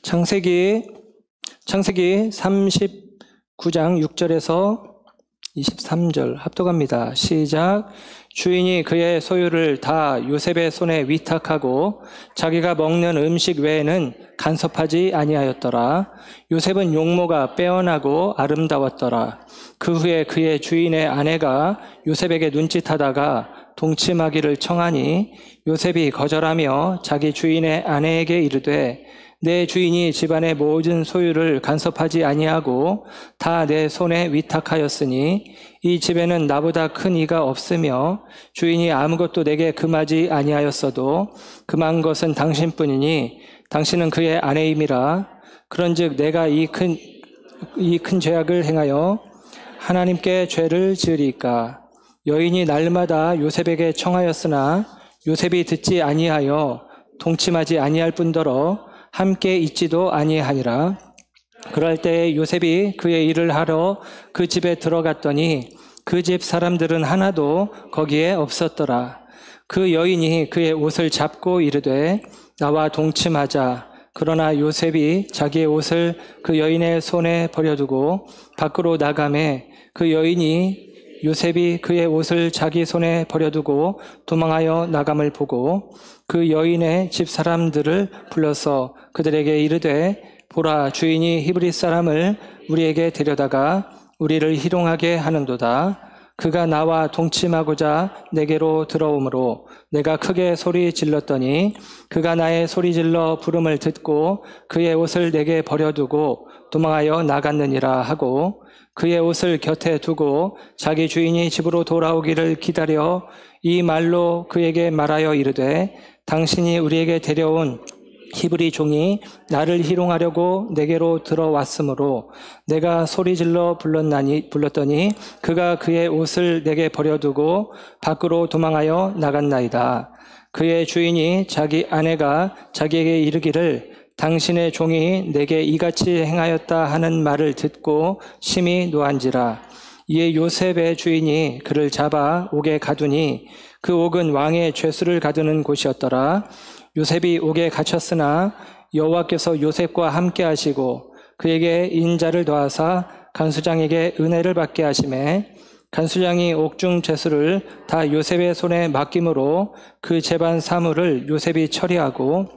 창세기 39장 6절에서 23절 합독합니다. 시작. 주인이 그의 소유를 다 요셉의 손에 위탁하고 자기가 먹는 음식 외에는 간섭하지 아니하였더라. 요셉은 용모가 빼어나고 아름다웠더라. 그 후에 그의 주인의 아내가 요셉에게 눈짓하다가 동침하기를 청하니 요셉이 거절하며 자기 주인의 아내에게 이르되 내 주인이 집안의 모든 소유를 간섭하지 아니하고 다 내 손에 위탁하였으니 이 집에는 나보다 큰 이가 없으며 주인이 아무것도 내게 금하지 아니하였어도 금한 것은 당신뿐이니 당신은 그의 아내임이라. 그런즉 내가 이 큰 죄악을 행하여 하나님께 죄를 지으리까. 여인이 날마다 요셉에게 청하였으나 요셉이 듣지 아니하여 동침하지 아니할 뿐더러 함께 있지도 아니하니라. 그럴 때 요셉이 그의 일을 하러 그 집에 들어갔더니 그 집 사람들은 하나도 거기에 없었더라. 그 여인이 그의 옷을 잡고 이르되 나와 동침하자. 그러나 요셉이 자기의 옷을 그 여인의 손에 버려두고 밖으로 나가매 그 여인이 요셉이 그의 옷을 자기 손에 버려두고 도망하여 나감을 보고 그 여인의 집 사람들을 불러서 그들에게 이르되 보라, 주인이 히브리 사람을 우리에게 데려다가 우리를 희롱하게 하는도다. 그가 나와 동침하고자 내게로 들어오므로 내가 크게 소리 질렀더니 그가 나의 소리 질러 부름을 듣고 그의 옷을 내게 버려두고 도망하여 나갔느니라 하고 그의 옷을 곁에 두고 자기 주인이 집으로 돌아오기를 기다려 이 말로 그에게 말하여 이르되 당신이 우리에게 데려온 히브리 종이 나를 희롱하려고 내게로 들어왔으므로 내가 소리질러 불렀더니 그가 그의 옷을 내게 버려두고 밖으로 도망하여 나갔나이다. 그의 주인이 자기 아내가 자기에게 이르기를 당신의 종이 내게 이같이 행하였다 하는 말을 듣고 심히 노한지라. 이에 요셉의 주인이 그를 잡아 옥에 가두니 그 옥은 왕의 죄수를 가두는 곳이었더라. 요셉이 옥에 갇혔으나 여호와께서 요셉과 함께 하시고 그에게 인자를 더하사 간수장에게 은혜를 받게 하시매 간수장이 옥중 죄수를 다 요셉의 손에 맡김으로 그 재반 사물을 요셉이 처리하고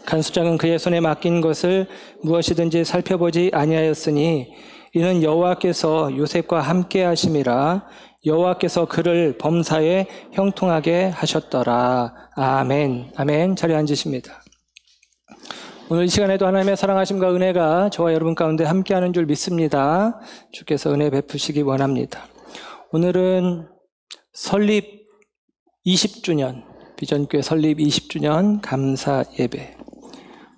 간수장은 그의 손에 맡긴 것을 무엇이든지 살펴보지 아니하였으니 이는 여호와께서 요셉과 함께 하심이라. 여호와께서 그를 범사에 형통하게 하셨더라. 아멘. 아멘. 자리에 앉으십니다. 오늘 이 시간에도 하나님의 사랑하심과 은혜가 저와 여러분 가운데 함께하는 줄 믿습니다. 주께서 은혜 베푸시기 원합니다. 오늘은 설립 20주년, 비전교회 설립 20주년 감사 예배.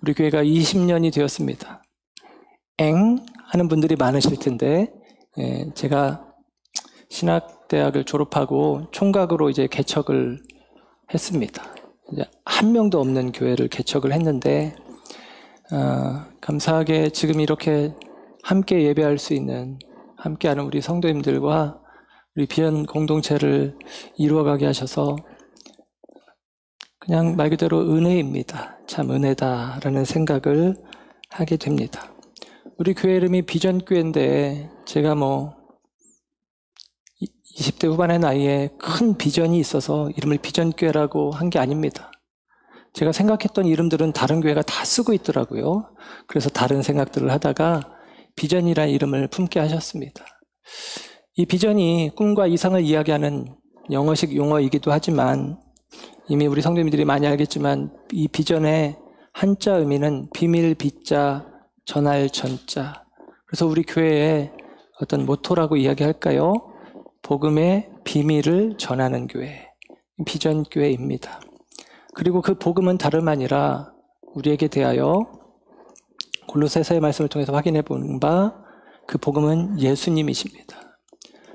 우리 교회가 20년이 되었습니다. 엥? 하는 분들이 많으실 텐데, 제가 신학대학을 졸업하고 총각으로 이제 개척을 했습니다. 이제 한 명도 없는 교회를 개척을 했는데, 감사하게 지금 이렇게 함께 예배할 수 있는, 함께하는 우리 성도님들과 우리 비전 공동체를 이루어가게 하셔서 그냥 말 그대로 은혜입니다. 참 은혜다라는 생각을 하게 됩니다. 우리 교회 이름이 비전교회인데 제가 20대 후반의 나이에 큰 비전이 있어서 이름을 비전교회라고 한 게 아닙니다. 제가 생각했던 이름들은 다른 교회가 다 쓰고 있더라고요. 그래서 다른 생각들을 하다가 비전이라는 이름을 품게 하셨습니다. 이 비전이 꿈과 이상을 이야기하는 영어식 용어이기도 하지만 이미 우리 성도님들이 많이 알겠지만 이 비전의 한자 의미는 비밀 비자 전할 전자. 그래서 우리 교회의 어떤 모토라고 이야기할까요? 복음의 비밀을 전하는 교회, 비전교회입니다. 그리고 그 복음은 다름 아니라 우리에게 대하여 골로새서의 말씀을 통해서 확인해 본 바 그 복음은 예수님이십니다.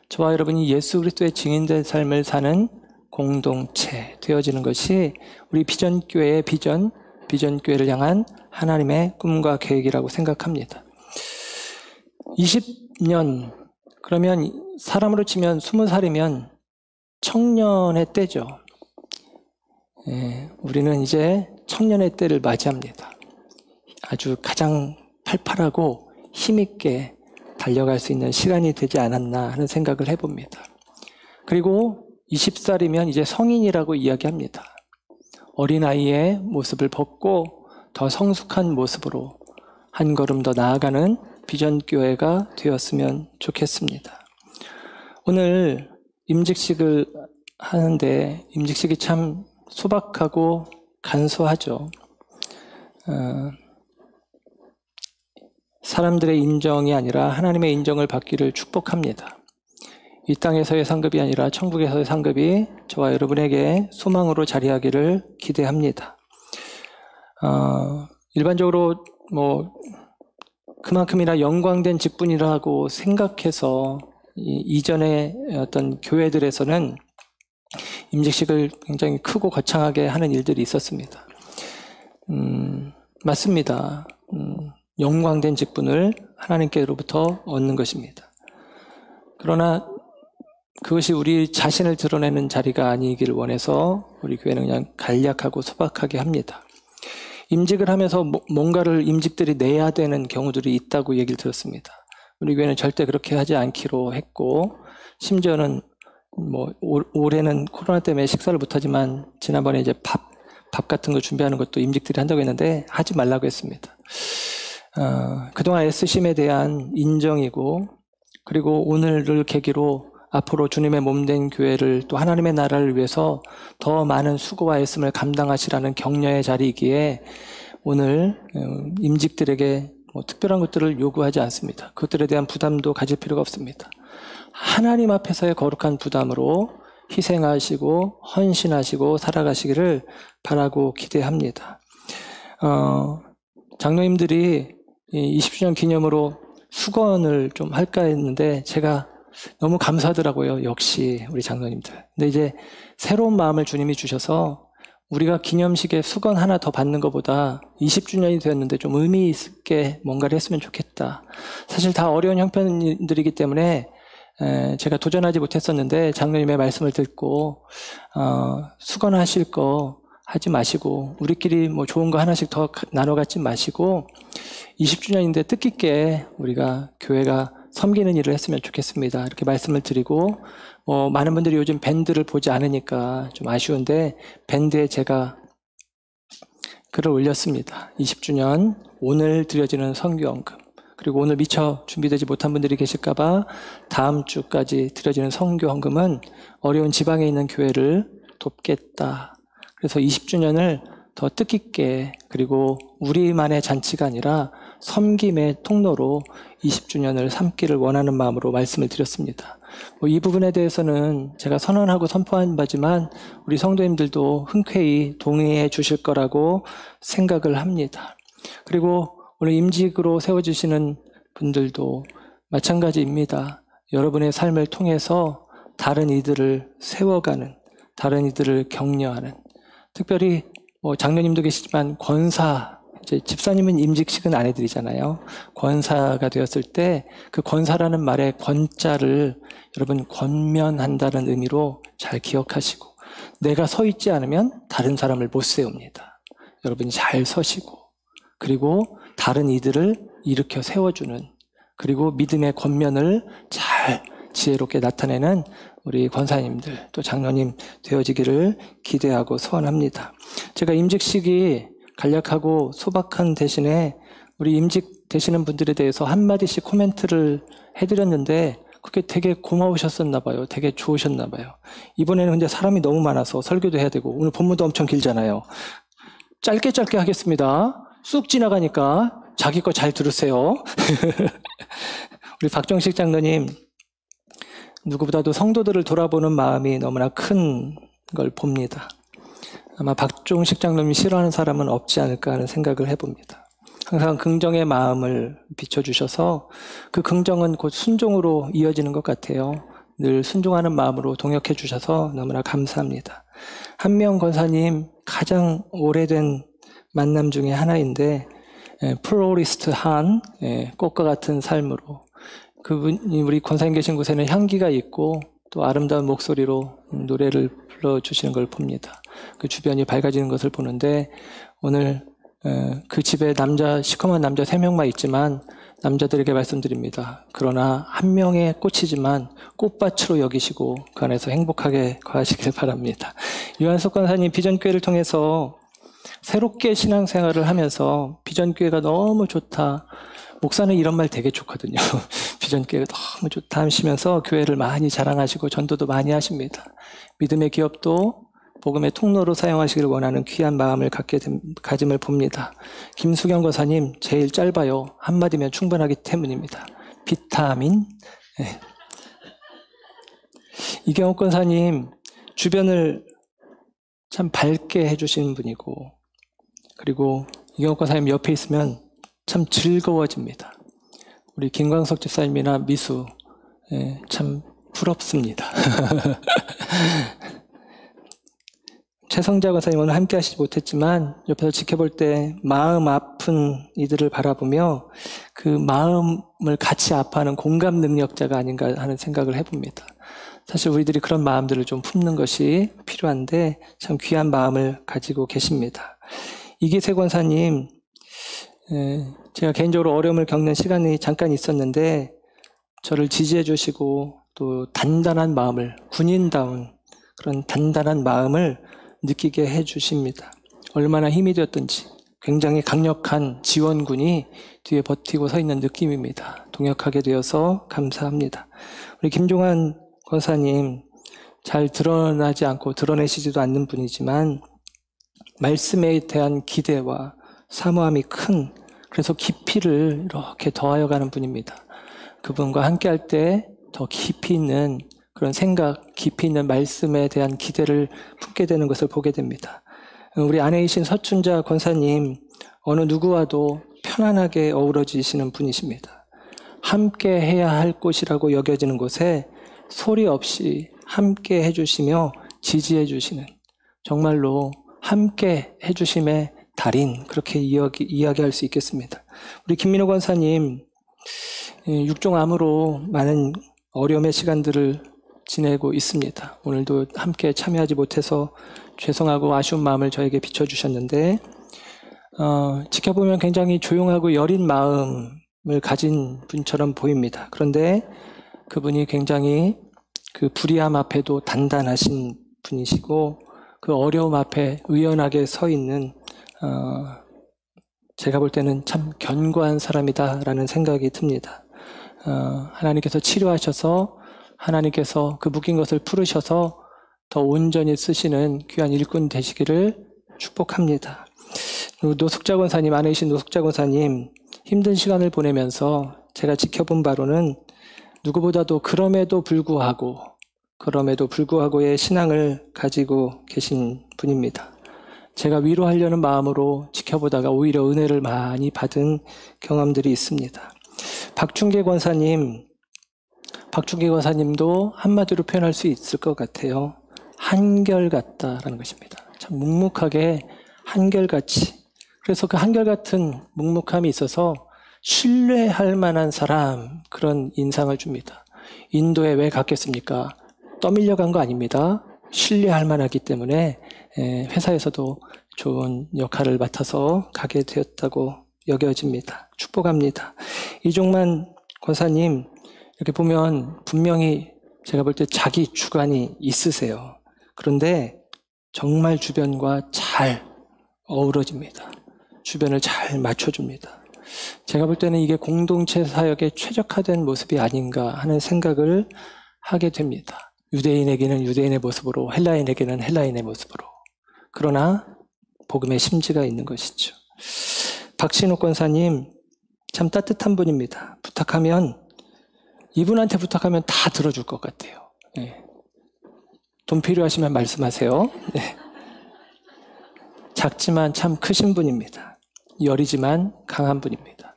저와 여러분이 예수 그리스도의 증인된 삶을 사는 공동체 되어지는 것이 우리 비전교회의 비전교회를 향한 하나님의 꿈과 계획이라고 생각합니다. 20년, 그러면 사람으로 치면 20살이면 청년의 때죠. 우리는 이제 청년의 때를 맞이합니다. 아주 가장 팔팔하고 힘있게 달려갈 수 있는 시간이 되지 않았나 하는 생각을 해봅니다. 그리고 20살이면 이제 성인이라고 이야기합니다. 어린아이의 모습을 벗고 더 성숙한 모습으로 한 걸음 더 나아가는 비전교회가 되었으면 좋겠습니다. 오늘 임직식을 하는데 임직식이 참 소박하고 간소하죠. 사람들의 인정이 아니라 하나님의 인정을 받기를 축복합니다. 이 땅에서의 상급이 아니라 천국에서의 상급이 저와 여러분에게 소망으로 자리하기를 기대합니다. 일반적으로 그만큼이나 영광된 직분이라고 생각해서 이전의 어떤 교회들에서는 임직식을 굉장히 크고 거창하게 하는 일들이 있었습니다. 맞습니다. 영광된 직분을 하나님께로부터 얻는 것입니다. 그러나 그것이 우리 자신을 드러내는 자리가 아니기를 원해서 우리 교회는 그냥 간략하고 소박하게 합니다. 임직을 하면서 뭔가를 임직들이 내야 되는 경우들이 있다고 얘기를 들었습니다. 우리 교회는 절대 그렇게 하지 않기로 했고, 심지어는 올해는 코로나 때문에 식사를 못하지만 지난번에 이제 밥 같은 거 준비하는 것도 임직들이 한다고 했는데 하지 말라고 했습니다. 그동안 애쓰심에 대한 인정이고, 그리고 오늘을 계기로 앞으로 주님의 몸된 교회를 또 하나님의 나라를 위해서 더 많은 수고와 애씀을 감당하시라는 격려의 자리이기에 오늘 임직들에게 특별한 것들을 요구하지 않습니다. 그것들에 대한 부담도 가질 필요가 없습니다. 하나님 앞에서의 거룩한 부담으로 희생하시고 헌신하시고 살아가시기를 바라고 기대합니다. 장로님들이 20주년 기념으로 수건을 좀 할까 했는데 제가 너무 감사하더라고요. 역시 우리 장로님들. 근데 이제 새로운 마음을 주님이 주셔서 우리가 기념식에 수건 하나 더 받는 것보다 20주년이 되었는데 좀 의미 있게 뭔가를 했으면 좋겠다. 사실 다 어려운 형편들이기 때문에 제가 도전하지 못했었는데 장로님의 말씀을 듣고 수건 하실 거 하지 마시고 우리끼리 좋은 거 하나씩 더 나눠 갖지 마시고 20주년인데 뜻깊게 우리가 교회가 섬기는 일을 했으면 좋겠습니다. 이렇게 말씀을 드리고 많은 분들이 요즘 밴드를 보지 않으니까 좀 아쉬운데 밴드에 제가 글을 올렸습니다. 20주년 오늘 드려지는 선교헌금, 그리고 오늘 미처 준비되지 못한 분들이 계실까봐 다음 주까지 드려지는 선교헌금은 어려운 지방에 있는 교회를 돕겠다. 그래서 20주년을 더 뜻깊게, 그리고 우리만의 잔치가 아니라 섬김의 통로로 20주년을 삼기를 원하는 마음으로 말씀을 드렸습니다. 이 부분에 대해서는 제가 선언하고 선포한 바지만 우리 성도님들도 흔쾌히 동의해 주실 거라고 생각을 합니다. 그리고 오늘 임직으로 세워주시는 분들도 마찬가지입니다. 여러분의 삶을 통해서 다른 이들을 세워가는, 다른 이들을 격려하는, 특별히 장로님도 계시지만 권사, 이제 집사님은 임직식은 안 해드리잖아요. 권사가 되었을 때 그 권사라는 말의 권자를 여러분 권면한다는 의미로 잘 기억하시고, 내가 서 있지 않으면 다른 사람을 못 세웁니다. 여러분이 잘 서시고, 그리고 다른 이들을 일으켜 세워주는, 그리고 믿음의 권면을 잘 지혜롭게 나타내는 우리 권사님들 또 장로님 되어지기를 기대하고 소원합니다. 제가 임직식이 간략하고 소박한 대신에 우리 임직 되시는 분들에 대해서 한마디씩 코멘트를 해드렸는데 그게 되게 고마우셨었나 봐요. 되게 좋으셨나 봐요. 이번에는 근데 사람이 너무 많아서 설교도 해야 되고 오늘 본문도 엄청 길잖아요. 짧게 하겠습니다. 쑥 지나가니까 자기 거 잘 들으세요. 우리 박정식 장로님, 누구보다도 성도들을 돌아보는 마음이 너무나 큰 걸 봅니다. 아마 박종식 장로님이 싫어하는 사람은 없지 않을까 하는 생각을 해봅니다. 항상 긍정의 마음을 비춰주셔서 그 긍정은 곧 순종으로 이어지는 것 같아요. 늘 순종하는 마음으로 동역해 주셔서 너무나 감사합니다. 한명 권사님 가장 오래된 만남 중에 하나인데 플로리스트한 꽃과 같은 삶으로, 그분이 우리 권사님 계신 곳에는 향기가 있고 또 아름다운 목소리로 노래를 불러주시는 걸 봅니다. 그 주변이 밝아지는 것을 보는데 오늘 그 집에 시커먼 남자 3명만 있지만 남자들에게 말씀드립니다. 그러나 한 명의 꽃이지만 꽃밭으로 여기시고 그 안에서 행복하게 거하시길 바랍니다. 유한석 권사님 비전교회를 통해서 새롭게 신앙생활을 하면서 비전교회가 너무 좋다. 목사는 이런 말 되게 좋거든요. 비전교회가 너무 좋다 하시면서 교회를 많이 자랑하시고 전도도 많이 하십니다. 믿음의 기업도 복음의 통로로 사용하시길 원하는 귀한 마음을 가짐을 봅니다. 김수경 권사님 제일 짧아요. 한마디면 충분하기 때문입니다. 비타민. 네. 이경옥 권사님 주변을 참 밝게 해주시는 분이고, 그리고 이경옥 권사님 옆에 있으면 참 즐거워집니다. 우리 김광석 집사님이나 미수 참 부럽습니다. 최성자 권사님 오늘 함께 하시지 못했지만 옆에서 지켜볼 때 마음 아픈 이들을 바라보며 그 마음을 같이 아파하는 공감 능력자가 아닌가 하는 생각을 해봅니다. 사실 우리들이 그런 마음들을 좀 품는 것이 필요한데 참 귀한 마음을 가지고 계십니다. 이기세 권사님, 제가 개인적으로 어려움을 겪는 시간이 잠깐 있었는데 저를 지지해 주시고 또 단단한 마음을, 군인다운 그런 단단한 마음을 느끼게 해 주십니다. 얼마나 힘이 되었든지 굉장히 강력한 지원군이 뒤에 버티고 서 있는 느낌입니다. 동역하게 되어서 감사합니다. 우리 김종환 권사님 잘 드러나지 않고 드러내시지도 않는 분이지만 말씀에 대한 기대와 사모함이 큰, 그래서 깊이를 이렇게 더하여 가는 분입니다. 그분과 함께 할 때 더 깊이 있는 그런 생각, 깊이 있는 말씀에 대한 기대를 품게 되는 것을 보게 됩니다. 우리 아내이신 서춘자 권사님, 어느 누구와도 편안하게 어우러지시는 분이십니다. 함께 해야 할 곳이라고 여겨지는 곳에 소리 없이 함께 해주시며 지지해 주시는, 정말로 함께 해주심의 달인, 그렇게 이야기할 수 있겠습니다. 우리 김민호 권사님, 육종암으로 많은 어려움의 시간들을 지내고 있습니다. 오늘도 함께 참여하지 못해서 죄송하고 아쉬운 마음을 저에게 비춰주셨는데, 지켜보면 굉장히 조용하고 여린 마음을 가진 분처럼 보입니다. 그런데 그분이 굉장히 그 불의함 앞에도 단단하신 분이시고 그 어려움 앞에 의연하게 서 있는, 제가 볼 때는 참 견고한 사람이다라는 생각이 듭니다. 하나님께서 치료하셔서 하나님께서 그 묶인 것을 풀으셔서 더 온전히 쓰시는 귀한 일꾼 되시기를 축복합니다. 노숙자 권사님, 아내이신 노숙자 권사님, 힘든 시간을 보내면서 제가 지켜본 바로는 누구보다도 그럼에도 불구하고의 신앙을 가지고 계신 분입니다. 제가 위로하려는 마음으로 지켜보다가 오히려 은혜를 많이 받은 경험들이 있습니다. 박충계 권사님도 한마디로 표현할 수 있을 것 같아요. 한결같다라는 것입니다. 참 묵묵하게 한결같이. 그래서 그 한결같은 묵묵함이 있어서 신뢰할 만한 사람, 그런 인상을 줍니다. 인도에 왜 갔겠습니까? 떠밀려 간 거 아닙니다. 신뢰할 만하기 때문에 회사에서도 좋은 역할을 맡아서 가게 되었다고 여겨집니다. 축복합니다. 이종만 권사님, 이렇게 보면 분명히 제가 볼 때 자기 주관이 있으세요. 그런데 정말 주변과 잘 어우러집니다. 주변을 잘 맞춰줍니다. 제가 볼 때는 이게 공동체 사역에 최적화된 모습이 아닌가 하는 생각을 하게 됩니다. 유대인에게는 유대인의 모습으로, 헬라인에게는 헬라인의 모습으로. 그러나 복음의 심지가 있는 것이죠. 박신욱 권사님, 참 따뜻한 분입니다. 이분한테 부탁하면 다 들어줄 것 같아요. 네. 돈 필요하시면 말씀하세요. 네. 작지만 참 크신 분입니다. 여리지만 강한 분입니다.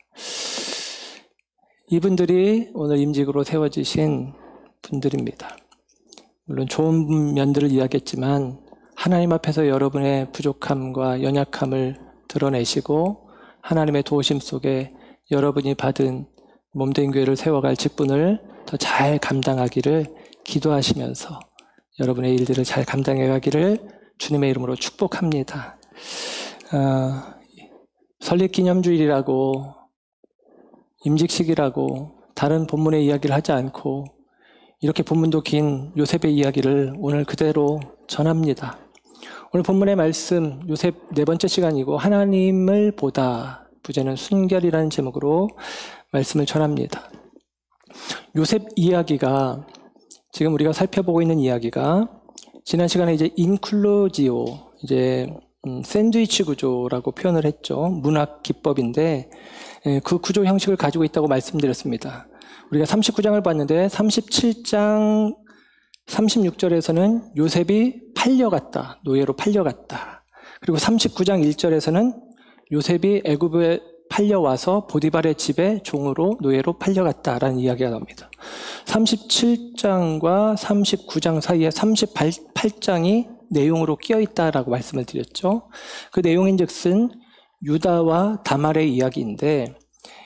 이분들이 오늘 임직으로 세워지신 분들입니다. 물론 좋은 면들을 이야기했지만 하나님 앞에서 여러분의 부족함과 연약함을 드러내시고 하나님의 도우심 속에 여러분이 받은 몸된 교회를 세워갈 직분을 더 잘 감당하기를 기도하시면서 여러분의 일들을 잘 감당해 가기를 주님의 이름으로 축복합니다. 설립기념주일이라고 임직식이라고 다른 본문의 이야기를 하지 않고 이렇게 본문도 긴 요셉의 이야기를 오늘 그대로 전합니다. 오늘 본문의 말씀 요셉 네 번째 시간이고 하나님을 보다 부제는 순결이라는 제목으로 말씀을 전합니다. 요셉 이야기가 지금 우리가 살펴보고 있는 이야기가 지난 시간에 이제 인클루지오 이제 샌드위치 구조라고 표현을 했죠. 문학 기법인데 그 구조 형식을 가지고 있다고 말씀드렸습니다. 우리가 39장을 봤는데 37장 36절에서는 요셉이 팔려갔다. 노예로 팔려갔다. 그리고 39장 1절에서는 요셉이 애굽에 팔려와서 보디발의 집에 종으로 노예로 팔려갔다라는 이야기가 나옵니다. 37장과 39장 사이에 38장이 내용으로 끼어있다라고 말씀을 드렸죠. 그 내용인즉슨 유다와 다말의 이야기인데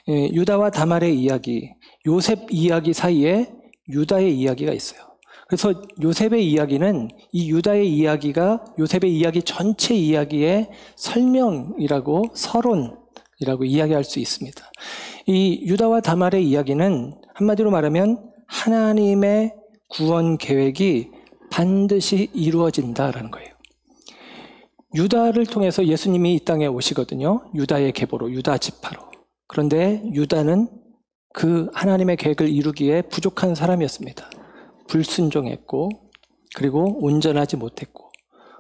유다와 다말의 이야기, 요셉 이야기 사이에 유다의 이야기가 있어요. 그래서 요셉의 이야기는 이 유다의 이야기가 요셉의 이야기 전체 이야기의 설명이라고 서론이라고 이야기할 수 있습니다. 이 유다와 다말의 이야기는 한마디로 말하면 하나님의 구원 계획이 반드시 이루어진다라는 거예요. 유다를 통해서 예수님이 이 땅에 오시거든요. 유다의 계보로, 유다 지파로. 그런데 유다는 그 하나님의 계획을 이루기에 부족한 사람이었습니다. 불순종했고 그리고 온전하지 못했고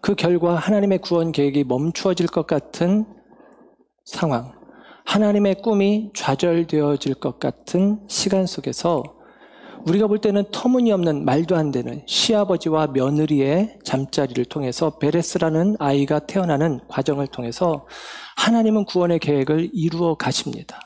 그 결과 하나님의 구원 계획이 멈추어질 것 같은 상황, 하나님의 꿈이 좌절되어질 것 같은 시간 속에서 우리가 볼 때는 터무니없는 말도 안 되는 시아버지와 며느리의 잠자리를 통해서 베레스라는 아이가 태어나는 과정을 통해서 하나님은 구원의 계획을 이루어 가십니다.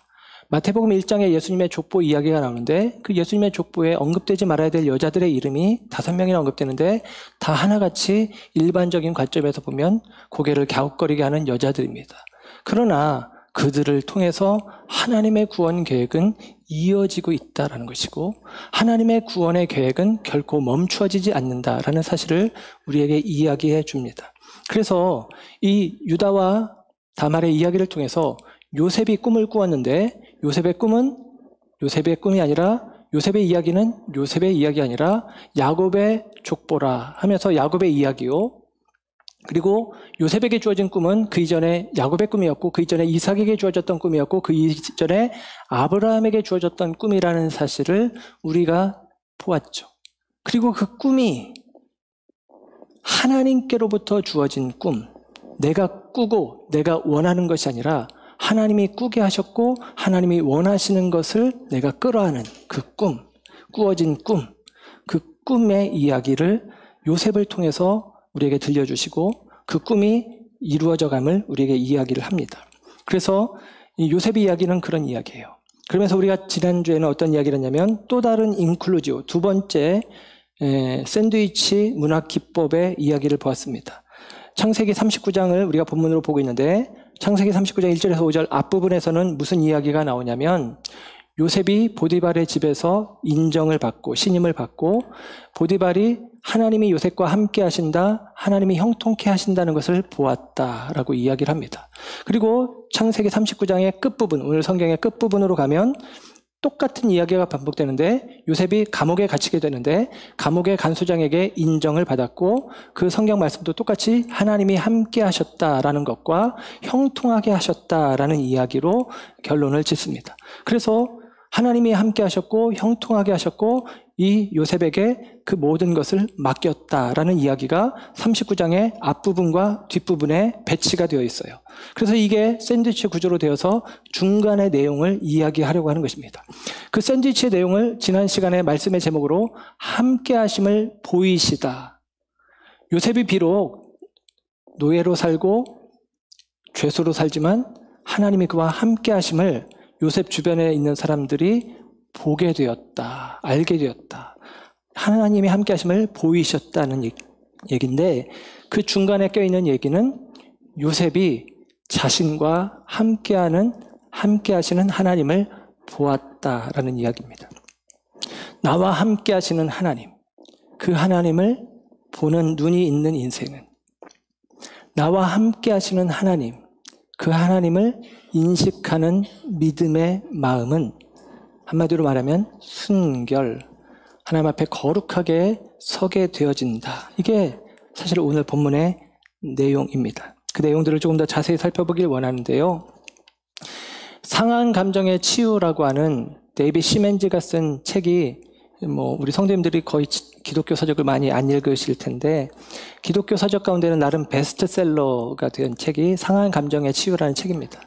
마태복음 1장에 예수님의 족보 이야기가 나오는데 그 예수님의 족보에 언급되지 말아야 될 여자들의 이름이 5명이나 언급되는데 다 하나같이 일반적인 관점에서 보면 고개를 갸웃거리게 하는 여자들입니다. 그러나 그들을 통해서 하나님의 구원 계획은 이어지고 있다는 것이고 하나님의 구원의 계획은 결코 멈추어지지 않는다라는 사실을 우리에게 이야기해 줍니다. 그래서 이 유다와 다말의 이야기를 통해서 요셉이 꿈을 꾸었는데 요셉의 꿈이 아니라 요셉의 이야기는 요셉의 이야기 아니라 야곱의 족보라 하면서 야곱의 이야기요. 그리고 요셉에게 주어진 꿈은 그 이전에 야곱의 꿈이었고 그 이전에 이삭에게 주어졌던 꿈이었고 그 이전에 아브라함에게 주어졌던 꿈이라는 사실을 우리가 보았죠. 그리고 그 꿈이 하나님께로부터 주어진 꿈, 내가 꾸고 내가 원하는 것이 아니라 하나님이 꾸게 하셨고 하나님이 원하시는 것을 내가 끌어안은 그 꿈, 꾸어진 꿈, 그 꿈의 이야기를 요셉을 통해서 우리에게 들려주시고 그 꿈이 이루어져감을 우리에게 이야기를 합니다. 그래서 이 요셉의 이야기는 그런 이야기예요. 그러면서 우리가 지난주에는 어떤 이야기를 했냐면 또 다른 인클루지오, 두 번째 샌드위치 문학 기법의 이야기를 보았습니다. 창세기 39장을 우리가 본문으로 보고 있는데 창세기 39장 1절에서 5절 앞부분에서는 무슨 이야기가 나오냐면 요셉이 보디발의 집에서 인정을 받고 신임을 받고 보디발이 하나님이 요셉과 함께 하신다, 하나님이 형통케 하신다는 것을 보았다라고 이야기를 합니다. 그리고 창세기 39장의 끝부분, 오늘 성경의 끝부분으로 가면 똑같은 이야기가 반복되는데 요셉이 감옥에 갇히게 되는데 감옥의 간수장에게 인정을 받았고 그 성경 말씀도 똑같이 하나님이 함께 하셨다라는 것과 형통하게 하셨다라는 이야기로 결론을 짓습니다. 그래서 하나님이 함께 하셨고 형통하게 하셨고 이 요셉에게 그 모든 것을 맡겼다라는 이야기가 39장의 앞부분과 뒷부분에 배치가 되어 있어요. 그래서 이게 샌드위치 구조로 되어서 중간의 내용을 이야기하려고 하는 것입니다. 그 샌드위치의 내용을 지난 시간에 말씀의 제목으로 함께 하심을 보이시다. 요셉이 비록 노예로 살고 죄수로 살지만 하나님이 그와 함께 하심을 요셉 주변에 있는 사람들이 보게 되었다, 알게 되었다. 하나님이 함께 하심을 보이셨다는 얘기인데 그 중간에 껴있는 얘기는 요셉이 자신과 함께 하시는 하나님을 보았다라는 이야기입니다. 나와 함께 하시는 하나님, 그 하나님을 보는 눈이 있는 인생은 나와 함께 하시는 하나님, 그 하나님을 인식하는 믿음의 마음은 한마디로 말하면 순결, 하나님 앞에 거룩하게 서게 되어진다. 이게 사실 오늘 본문의 내용입니다. 그 내용들을 조금 더 자세히 살펴보길 원하는데요. 상한 감정의 치유라고 하는 데이빗 시멘즈가 쓴 책이 우리 성도님들이 거의 기독교 서적을 많이 안 읽으실 텐데 기독교 서적 가운데는 나름 베스트셀러가 된 책이 상한 감정의 치유라는 책입니다.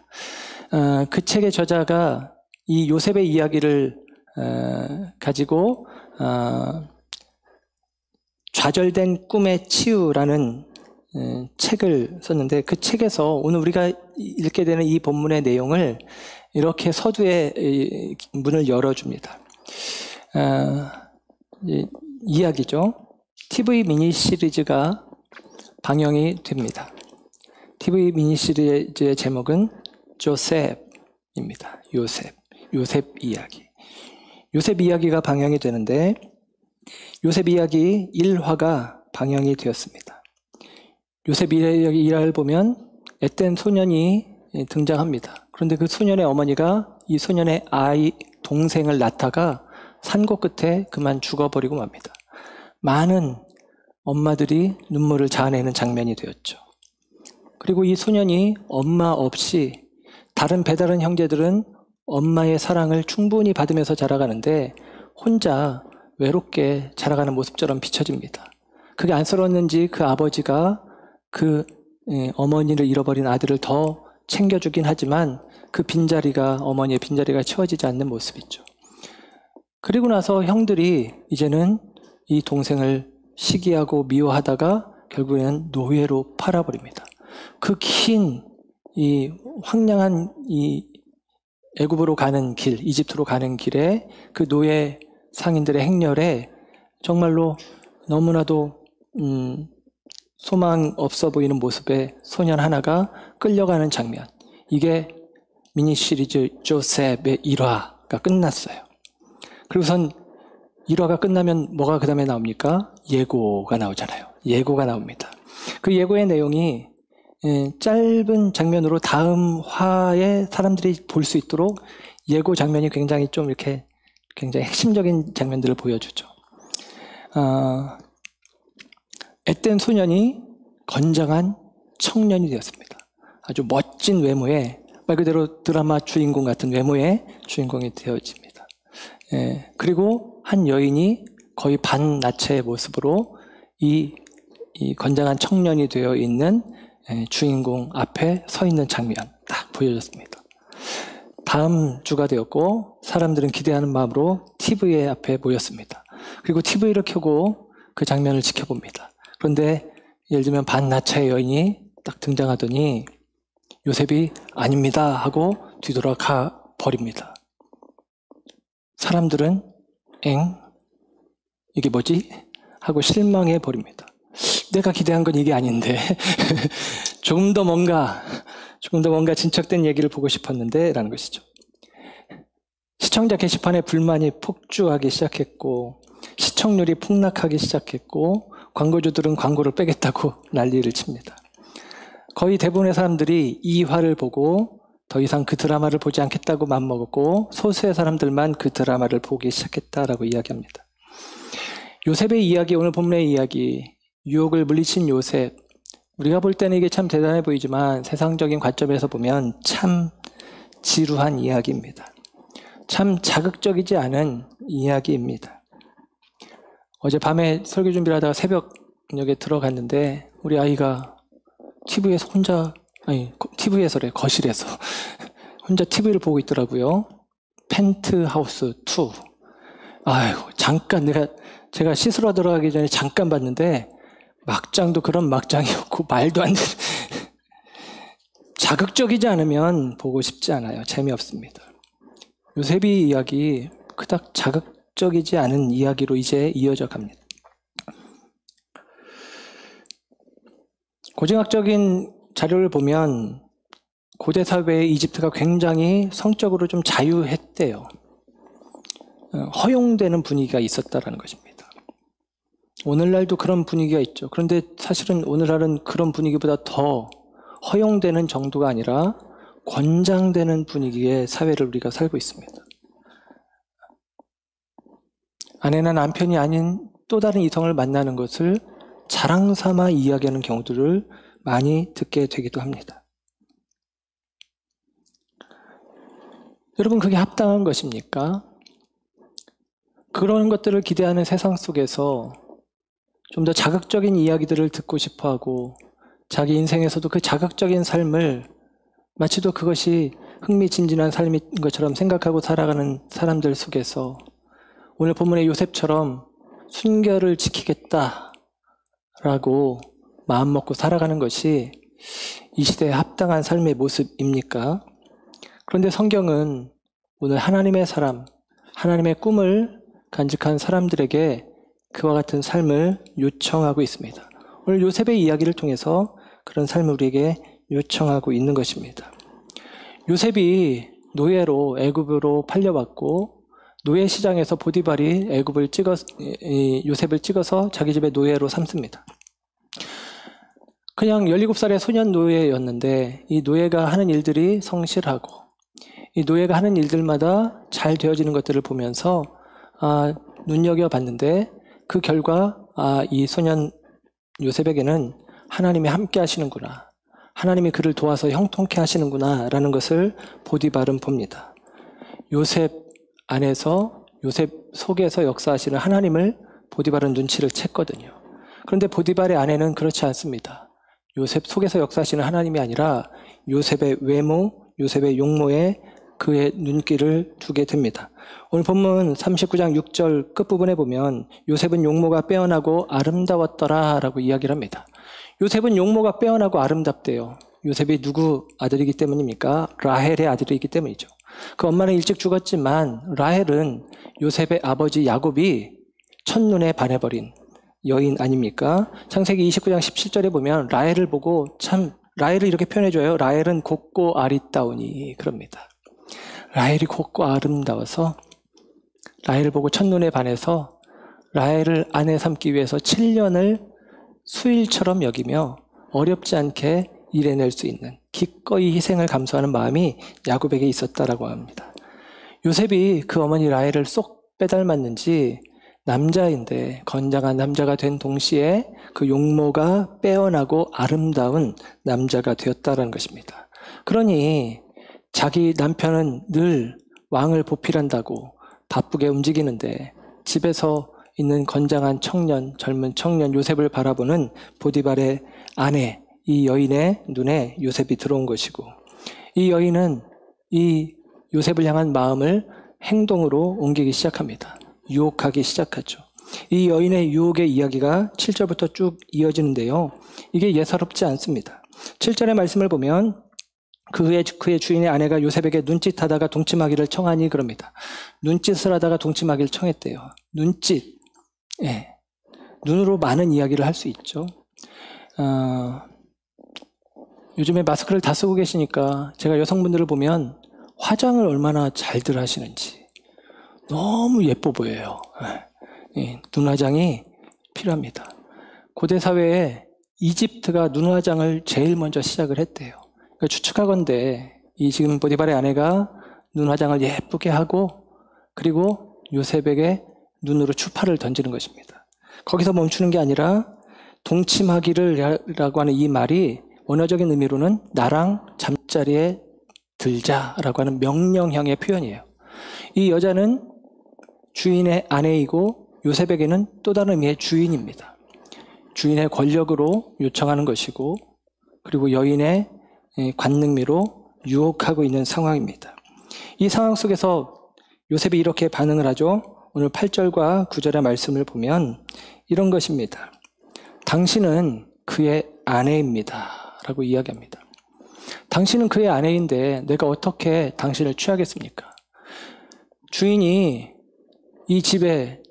그 책의 저자가 이 요셉의 이야기를 가지고 좌절된 꿈의 치유라는 책을 썼는데 그 책에서 오늘 우리가 읽게 되는 이 본문의 내용을 이렇게 서두에 문을 열어줍니다. 이야기죠. TV 미니 시리즈가 방영이 됩니다. TV 미니 시리즈의 제목은 조셉입니다. 요셉 이야기. 요셉 이야기가 방영이 되는데 요셉 이야기 1화가 방영이 되었습니다. 요셉 이야기 1화를 보면 앳된 소년이 등장합니다. 그런데 그 소년의 어머니가 이 소년의 동생을 낳다가 산고 끝에 그만 죽어버리고 맙니다. 많은 엄마들이 눈물을 자아내는 장면이 되었죠. 그리고 이 소년이 엄마 없이 다른 배다른 형제들은 엄마의 사랑을 충분히 받으면서 자라가는데 혼자 외롭게 자라가는 모습처럼 비춰집니다. 그게 안쓰러웠는지 그 아버지가 그 어머니를 잃어버린 아들을 더 챙겨주긴 하지만 그 빈자리가 어머니의 빈자리가 채워지지 않는 모습이죠. 그리고 나서 형들이 이제는 이 동생을 시기하고 미워하다가 결국에는 노예로 팔아버립니다. 그 긴 이 황량한 이 애굽으로 가는 길, 이집트로 가는 길에 그 노예 상인들의 행렬에 정말로 너무나도 소망 없어 보이는 모습의 소년 하나가 끌려가는 장면. 이게 미니 시리즈 조셉의 1화가 끝났어요. 그리고선 1화가 끝나면 뭐가 그 다음에 나옵니까? 예고가 나오잖아요. 예고가 나옵니다. 그 예고의 내용이 짧은 장면으로 다음 화에 사람들이 볼 수 있도록 예고 장면이 굉장히 좀 이렇게 굉장히 핵심적인 장면들을 보여주죠. 앳된 소년이 건장한 청년이 되었습니다. 아주 멋진 외모에 말 그대로 드라마 주인공 같은 외모의 주인공이 되어집니다. 그리고 한 여인이 거의 반나체의 모습으로 이 건장한 청년이 되어 있는 주인공 앞에 서 있는 장면 딱 보여줬습니다. 다음 주가 되었고 사람들은 기대하는 마음으로 TV 앞에 모였습니다. 그리고 TV를 켜고 그 장면을 지켜봅니다. 그런데 예를 들면 반나체의 여인이 딱 등장하더니 요셉이 아닙니다 하고 뒤돌아가 버립니다. 사람들은 이게 뭐지? 하고 실망해 버립니다. 내가 기대한 건 이게 아닌데 조금 더 뭔가 진척된 얘기를 보고 싶었는데 라는 것이죠. 시청자 게시판에 불만이 폭주하기 시작했고 시청률이 폭락하기 시작했고 광고주들은 광고를 빼겠다고 난리를 칩니다. 거의 대부분의 사람들이 이 화를 보고 더 이상 그 드라마를 보지 않겠다고 맘먹었고 소수의 사람들만 그 드라마를 보기 시작했다라고 이야기합니다. 요셉의 이야기, 오늘 본문의 이야기, 유혹을 물리친 요셉, 우리가 볼 때는 이게 참 대단해 보이지만 세상적인 관점에서 보면 참 지루한 이야기입니다. 참 자극적이지 않은 이야기입니다. 어젯밤에 설교 준비를 하다가 새벽녘에 들어갔는데 우리 아이가 거실에서 혼자 TV를 보고 있더라고요. 펜트하우스 2. 아이고, 잠깐 제가 씻으러 들어가기 전에 잠깐 봤는데 막장도 그런 막장이었고 말도 안 되는 자극적이지 않으면 보고 싶지 않아요. 재미없습니다. 요셉이 이야기 그닥 자극적이지 않은 이야기로 이제 이어져 갑니다. 고증학적인 자료를 보면 고대 사회의 이집트가 굉장히 성적으로 좀 자유했대요. 허용되는 분위기가 있었다라는 것입니다. 오늘날도 그런 분위기가 있죠. 그런데 사실은 오늘날은 그런 분위기보다 더 허용되는 정도가 아니라 권장되는 분위기의 사회를 우리가 살고 있습니다. 아내나 남편이 아닌 또 다른 이성을 만나는 것을 자랑 삼아 이야기하는 경우들을 많이 듣게 되기도 합니다. 여러분, 그게 합당한 것입니까? 그런 것들을 기대하는 세상 속에서 좀 더 자극적인 이야기들을 듣고 싶어하고 자기 인생에서도 그 자극적인 삶을 마치도 그것이 흥미진진한 삶인 것처럼 생각하고 살아가는 사람들 속에서 오늘 본문의 요셉처럼 순결을 지키겠다라고 마음먹고 살아가는 것이 이 시대에 합당한 삶의 모습입니까? 그런데 성경은 오늘 하나님의 사람, 하나님의 꿈을 간직한 사람들에게 그와 같은 삶을 요청하고 있습니다. 오늘 요셉의 이야기를 통해서 그런 삶을 우리에게 요청하고 있는 것입니다. 요셉이 노예로 애굽으로 팔려왔고 노예 시장에서 보디발이 요셉을 찍어서 자기 집에 노예로 삼습니다. 그냥 17살의 소년 노예였는데 이 노예가 하는 일들이 성실하고 이 노예가 하는 일들마다 잘 되어지는 것들을 보면서 눈여겨봤는데 그 결과 이 소년 요셉에게는 하나님이 함께 하시는구나. 하나님이 그를 도와서 형통케 하시는구나 라는 것을 보디발은 봅니다. 요셉 안에서 요셉 속에서 역사하시는 하나님을 보디발은 눈치를 챘거든요. 그런데 보디발의 아내는 그렇지 않습니다. 요셉 속에서 역사하시는 하나님이 아니라 요셉의 외모, 요셉의 용모에 그의 눈길을 두게 됩니다. 오늘 본문 39장 6절 끝부분에 보면 요셉은 용모가 빼어나고 아름다웠더라 라고 이야기를 합니다. 요셉은 용모가 빼어나고 아름답대요. 요셉이 누구 아들이기 때문입니까? 라헬의 아들이기 때문이죠. 그 엄마는 일찍 죽었지만 라헬은 요셉의 아버지 야곱이 첫눈에 반해버린 여인 아닙니까? 창세기 29장 17절에 보면 라헬을 보고 라헬을 이렇게 표현해줘요. 라헬은 곱고 아리따우니 그럽니다. 라헬이 곱고 아름다워서 라헬을 보고 첫눈에 반해서 라헬을 아내 삼기 위해서 7년을 수일처럼 여기며 어렵지 않게 일해낼 수 있는 기꺼이 희생을 감수하는 마음이 야곱에게 있었다라고 합니다. 요셉이 그 어머니 라헬을 쏙 빼닮았는지 남자인데 건장한 남자가 된 동시에 그 용모가 빼어나고 아름다운 남자가 되었다는 것입니다. 그러니 자기 남편은 늘 왕을 보필한다고 바쁘게 움직이는데 집에서 있는 건장한 청년, 젊은 청년 요셉을 바라보는 보디발의 아내, 이 여인의 눈에 요셉이 들어온 것이고 이 여인은 이 요셉을 향한 마음을 행동으로 옮기기 시작합니다. 유혹하기 시작하죠. 이 여인의 유혹의 이야기가 7절부터 쭉 이어지는데요. 이게 예사롭지 않습니다. 7절의 말씀을 보면 그의 주인의 아내가 요셉에게 눈짓하다가 동침하기를 청하니 그럽니다. 눈짓을 하다가 동침하기를 청했대요. 눈짓. 예. 눈으로 많은 이야기를 할 수 있죠. 요즘에 마스크를 다 쓰고 계시니까 제가 여성분들을 보면 화장을 얼마나 잘들 하시는지 너무 예뻐 보여요. 예. 눈화장이 필요합니다. 고대 사회에 이집트가 눈화장을 제일 먼저 시작을 했대요. 그러니까 추측하건대 이 지금 보디발의 아내가 눈화장을 예쁘게 하고 그리고 요셉에게 눈으로 추파를 던지는 것입니다. 거기서 멈추는 게 아니라 동침하기를 라고 하는 이 말이 원어적인 의미로는 나랑 잠자리에 들자라고 하는 명령형의 표현이에요. 이 여자는 주인의 아내이고 요셉에게는 또 다른 의미의 주인입니다. 주인의 권력으로 요청하는 것이고 그리고 여인의 관능미로 유혹하고 있는 상황입니다. 이 상황 속에서 요셉이 이렇게 반응을 하죠. 오늘 8절과 9절의 말씀을 보면 이런 것입니다. 당신은 그의 아내입니다 라고 이야기합니다. 당신은 그의 아내인데 내가 어떻게 당신을 취하겠습니까? 주인이 이 집에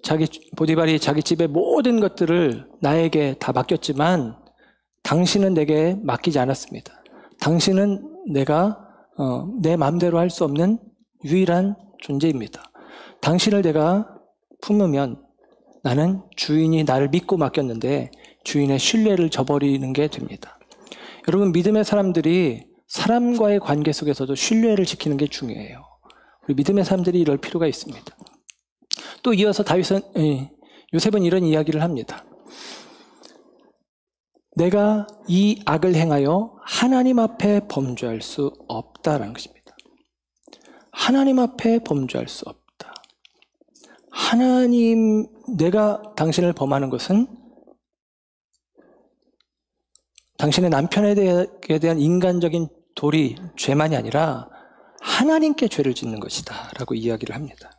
보디발이 자기 집의 모든 것들을 나에게 다 맡겼지만 당신은 내게 맡기지 않았습니다. 당신은 내가 내 마음대로 할 수 없는 유일한 존재입니다. 당신을 내가 품으면 나는 주인이 나를 믿고 맡겼는데 주인의 신뢰를 저버리는 게 됩니다. 여러분, 믿음의 사람들이 사람과의 관계 속에서도 신뢰를 지키는 게 중요해요. 우리 믿음의 사람들이 이럴 필요가 있습니다. 또 이어서 요셉은 이런 이야기를 합니다. 내가 이 악을 행하여 하나님 앞에 범죄할 수 없다라는 것입니다. 하나님 앞에 범죄할 수 없다. 하나님, 내가 당신을 범하는 것은 당신의 남편에 대한 인간적인 도리, 죄만이 아니라 하나님께 죄를 짓는 것이다 라고 이야기를 합니다.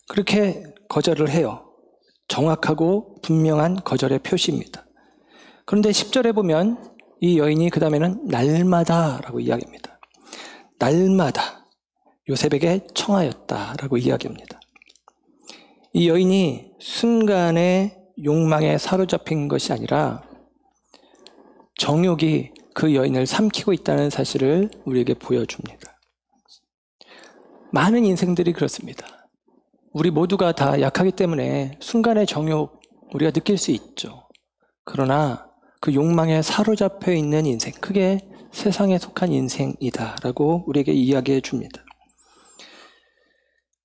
그렇게 거절을 해요. 정확하고 분명한 거절의 표시입니다. 그런데 10절에 보면 이 여인이 그 다음에는 날마다 라고 이야기합니다. 날마다 요셉에게 청하였다라고 이야기합니다. 이 여인이 순간의 욕망에 사로잡힌 것이 아니라 정욕이 그 여인을 삼키고 있다는 사실을 우리에게 보여줍니다. 많은 인생들이 그렇습니다. 우리 모두가 다 약하기 때문에 순간의 정욕 우리가 느낄 수 있죠. 그러나 그 욕망에 사로잡혀 있는 인생, 그게 세상에 속한 인생이다라고 우리에게 이야기해 줍니다.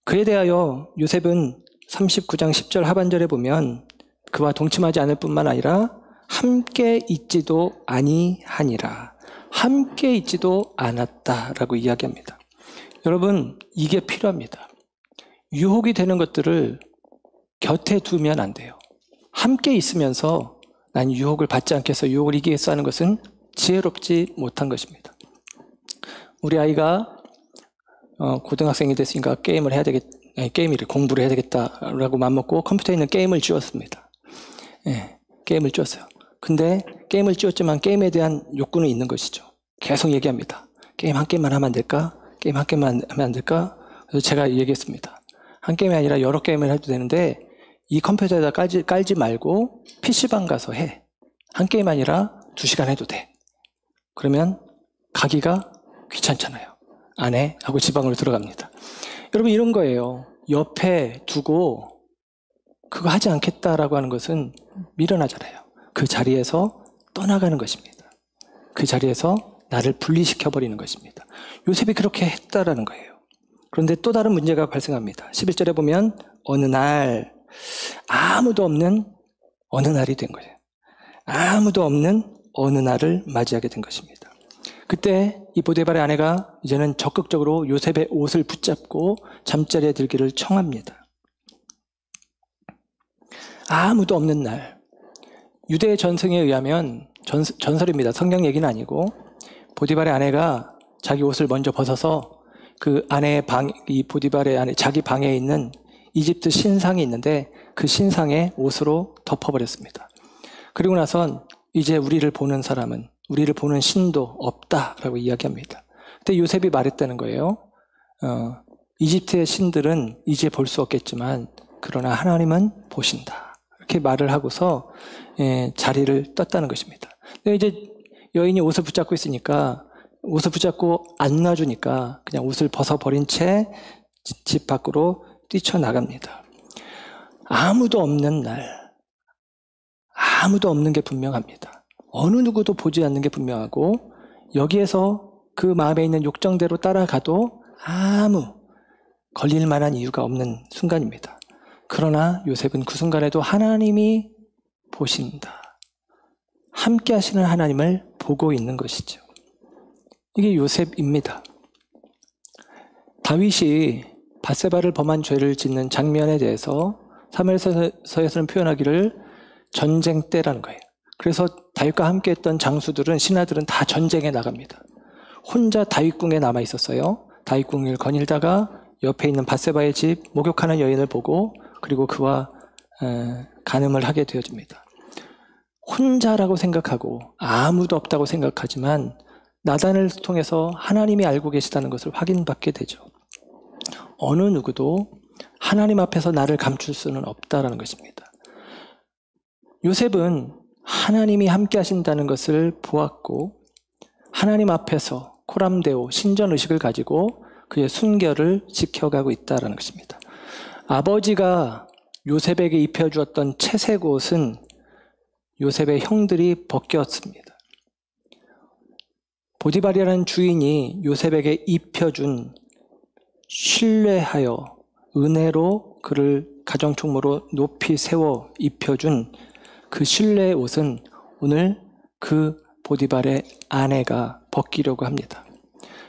그에 대하여 요셉은 39장 10절 하반절에 보면 그와 동침하지 않을 뿐만 아니라 함께 있지도 아니하니라, 함께 있지도 않았다라고 이야기합니다. 여러분, 이게 필요합니다. 유혹이 되는 것들을 곁에 두면 안 돼요. 함께 있으면서 난 유혹을 받지 않겠어, 유혹을 이기겠어 하는 것은 지혜롭지 못한 것입니다. 우리 아이가 고등학생이 됐으니까 게임을 해야 되겠, 공부를 해야 되겠다라고 맘먹고 컴퓨터에 있는 게임을 지웠습니다. 게임을 지웠어요. 근데 게임을 지웠지만 게임에 대한 욕구는 있는 것이죠. 계속 얘기합니다. 게임 한 게임만 하면 안 될까? 게임 한 게임만 하면 안 될까? 그래서 제가 얘기했습니다. 한 게임이 아니라 여러 게임을 해도 되는데 이 컴퓨터에다 깔지 말고 PC방 가서 해. 한 게임 아니라 2시간 해도 돼. 그러면 가기가 귀찮잖아요. 안 해? 하고 지방으로 들어갑니다. 여러분, 이런 거예요. 옆에 두고 그거 하지 않겠다라고 하는 것은 미련하잖아요. 그 자리에서 떠나가는 것입니다. 그 자리에서 나를 분리시켜버리는 것입니다. 요셉이 그렇게 했다라는 거예요. 그런데 또 다른 문제가 발생합니다. 11절에 보면 어느 날, 아무도 없는 어느 날이 된 거예요. 아무도 없는 어느 날을 맞이하게 된 것입니다. 그때 이 보디발의 아내가 이제는 적극적으로 요셉의 옷을 붙잡고 잠자리에 들기를 청합니다. 아무도 없는 날, 유대 전승에 의하면 전설입니다. 성경 얘기는 아니고 보디발의 아내가 자기 옷을 먼저 벗어서 그 아내의 이 보디발의 아내 자기 방에 있는 이집트 신상이 있는데 그 신상에 옷으로 덮어버렸습니다. 그리고 나선 이제 우리를 보는 사람은, 우리를 보는 신도 없다라고 이야기합니다. 그때 요셉이 말했다는 거예요. 이집트의 신들은 이제 볼 수 없겠지만 그러나 하나님은 보신다. 이렇게 말을 하고서 자리를 떴다는 것입니다. 근데 이제 여인이 옷을 붙잡고 있으니까, 옷을 붙잡고 안 놔주니까 그냥 옷을 벗어버린 채 집 밖으로 뛰쳐나갑니다. 아무도 없는 날, 아무도 없는 게 분명합니다. 어느 누구도 보지 않는 게 분명하고 여기에서 그 마음에 있는 욕정대로 따라가도 아무 걸릴 만한 이유가 없는 순간입니다. 그러나 요셉은 그 순간에도 하나님이 보신다. 함께 하시는 하나님을 보고 있는 것이죠. 이게 요셉입니다. 다윗이 밧세바를 범한 죄를 짓는 장면에 대해서 사무엘서에서는 표현하기를 전쟁 때라는 거예요. 그래서 다윗과 함께 했던 장수들은, 신하들은 다 전쟁에 나갑니다. 혼자 다윗궁에 남아 있었어요. 다윗궁을 거닐다가 옆에 있는 밧세바의 집 목욕하는 여인을 보고 그리고 그와 간음을 하게 되어집니다. 혼자라고 생각하고 아무도 없다고 생각하지만 나단을 통해서 하나님이 알고 계시다는 것을 확인받게 되죠. 어느 누구도 하나님 앞에서 나를 감출 수는 없다라는 것입니다. 요셉은 하나님이 함께 하신다는 것을 보았고 하나님 앞에서 코람데오 신전의식을 가지고 그의 순결을 지켜가고 있다는 것입니다. 아버지가 요셉에게 입혀주었던 채색 옷은 요셉의 형들이 벗겼습니다. 보디발이라는 주인이 요셉에게 입혀준 신뢰하여 은혜로 그를 가정총무로 높이 세워 입혀준 그 신뢰의 옷은 오늘 그 보디발의 아내가 벗기려고 합니다.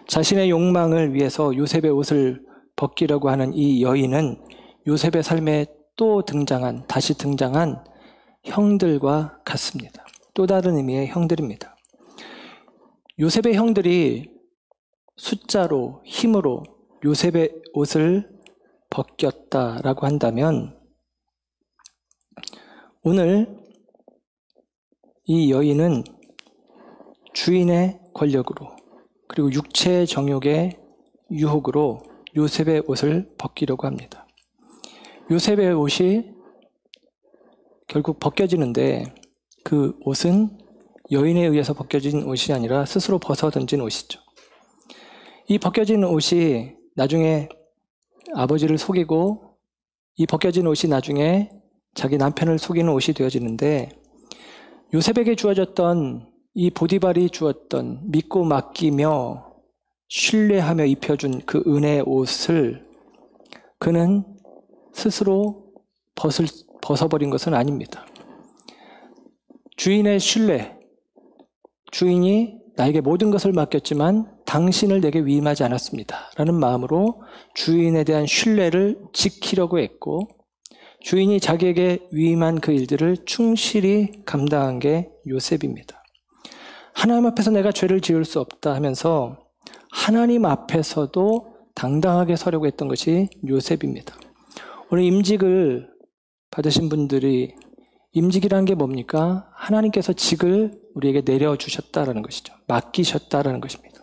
자신의 욕망을 위해서 요셉의 옷을 벗기려고 하는 이 여인은 요셉의 삶에 다시 등장한 형들과 같습니다. 또 다른 의미의 형들입니다. 요셉의 형들이 숫자로, 힘으로 요셉의 옷을 벗겼다라고 한다면 오늘 이 여인은 주인의 권력으로 그리고 육체의 정욕의 유혹으로 요셉의 옷을 벗기려고 합니다. 요셉의 옷이 결국 벗겨지는데 그 옷은 여인에 의해서 벗겨진 옷이 아니라 스스로 벗어 던진 옷이죠. 이 벗겨진 옷이 나중에 아버지를 속이고 이 벗겨진 옷이 나중에 자기 남편을 속이는 옷이 되어지는데 요셉에게 주어졌던 이 보디발이 주었던 믿고 맡기며 신뢰하며 입혀준 그 은혜의 옷을 그는 스스로 벗어버린 것은 아닙니다. 주인의 신뢰, 주인이 나에게 모든 것을 맡겼지만 당신을 내게 위임하지 않았습니다 라는 마음으로 주인에 대한 신뢰를 지키려고 했고 주인이 자기에게 위임한 그 일들을 충실히 감당한 게 요셉입니다. 하나님 앞에서 내가 죄를 지을 수 없다 하면서 하나님 앞에서도 당당하게 서려고 했던 것이 요셉입니다. 오늘 임직을 받으신 분들이 임직이라는 게 뭡니까? 하나님께서 직을 우리에게 내려주셨다라는 것이죠. 맡기셨다라는 것입니다.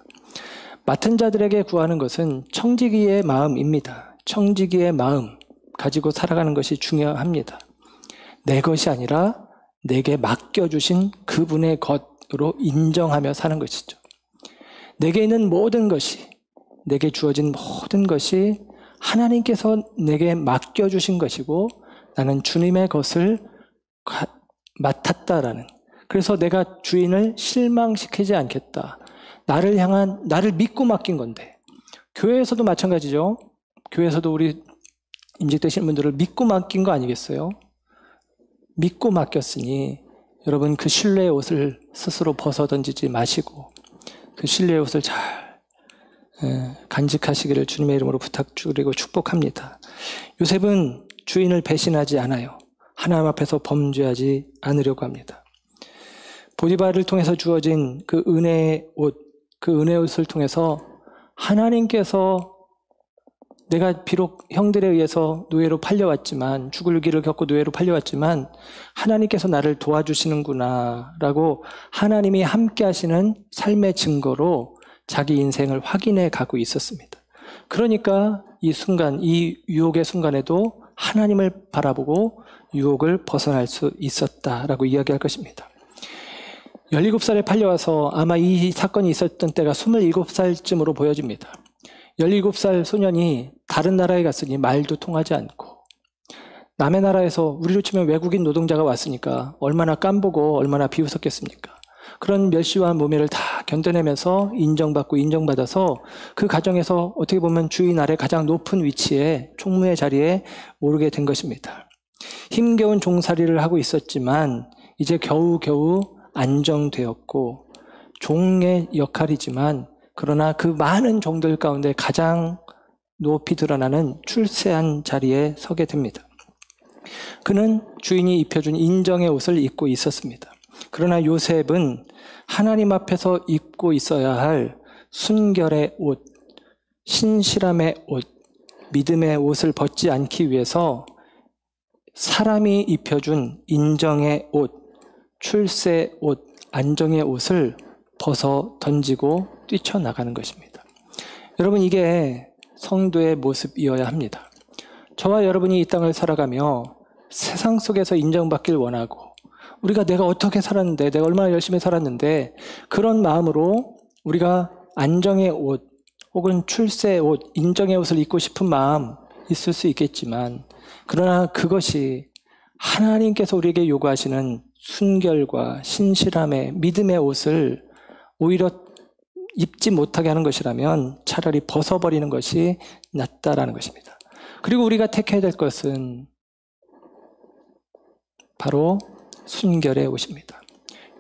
맡은 자들에게 구하는 것은 청지기의 마음입니다. 청지기의 마음 가지고 살아가는 것이 중요합니다. 내 것이 아니라 내게 맡겨주신 그분의 것으로 인정하며 사는 것이죠. 내게 있는 모든 것이, 내게 주어진 모든 것이 하나님께서 내게 맡겨주신 것이고 나는 주님의 것을 맡았다라는, 그래서 내가 주인을 실망시키지 않겠다. 나를 믿고 맡긴 건데, 교회에서도 마찬가지죠. 교회에서도 우리 임직되신 분들을 믿고 맡긴 거 아니겠어요? 믿고 맡겼으니 여러분 그 신뢰의 옷을 스스로 벗어 던지지 마시고 그 신뢰의 옷을 잘 간직하시기를 주님의 이름으로 부탁드리고 축복합니다. 요셉은 주인을 배신하지 않아요. 하나님 앞에서 범죄하지 않으려고 합니다. 보디발을 통해서 주어진 그 은혜의 옷, 그 은혜의 옷을 통해서 하나님께서 내가 비록 형들에 의해서 노예로 팔려왔지만, 죽을 길을 겪고 노예로 팔려왔지만 하나님께서 나를 도와주시는구나 라고 하나님이 함께 하시는 삶의 증거로 자기 인생을 확인해 가고 있었습니다. 그러니까 이 순간, 이 유혹의 순간에도 하나님을 바라보고 유혹을 벗어날 수 있었다라고 이야기할 것입니다. 17살에 팔려와서 아마 이 사건이 있었던 때가 27살쯤으로 보여집니다. 17살 소년이 다른 나라에 갔으니 말도 통하지 않고, 남의 나라에서 우리로 치면 외국인 노동자가 왔으니까 얼마나 깜보고 얼마나 비웃었겠습니까? 그런 멸시와 모멸을 다 견뎌내면서 인정받고 인정받아서 그 가정에서 어떻게 보면 주인 아래 가장 높은 위치에, 총무의 자리에 오르게 된 것입니다. 힘겨운 종살이를 하고 있었지만 이제 겨우겨우 안정되었고, 종의 역할이지만 그러나 그 많은 종들 가운데 가장 높이 드러나는 출세한 자리에 서게 됩니다. 그는 주인이 입혀준 인정의 옷을 입고 있었습니다. 그러나 요셉은 하나님 앞에서 입고 있어야 할 순결의 옷, 신실함의 옷, 믿음의 옷을 벗지 않기 위해서 사람이 입혀준 인정의 옷, 출세 옷, 안정의 옷을 벗어 던지고 뛰쳐나가는 것입니다. 여러분, 이게 성도의 모습이어야 합니다. 저와 여러분이 이 땅을 살아가며 세상 속에서 인정받길 원하고, 우리가 내가 어떻게 살았는데, 내가 얼마나 열심히 살았는데, 그런 마음으로 우리가 안정의 옷 혹은 출세의 옷, 인정의 옷을 입고 싶은 마음 있을 수 있겠지만, 그러나 그것이 하나님께서 우리에게 요구하시는 순결과 신실함의 믿음의 옷을 오히려 입지 못하게 하는 것이라면 차라리 벗어버리는 것이 낫다라는 것입니다. 그리고 우리가 택해야 될 것은 바로 순결의 옷입니다.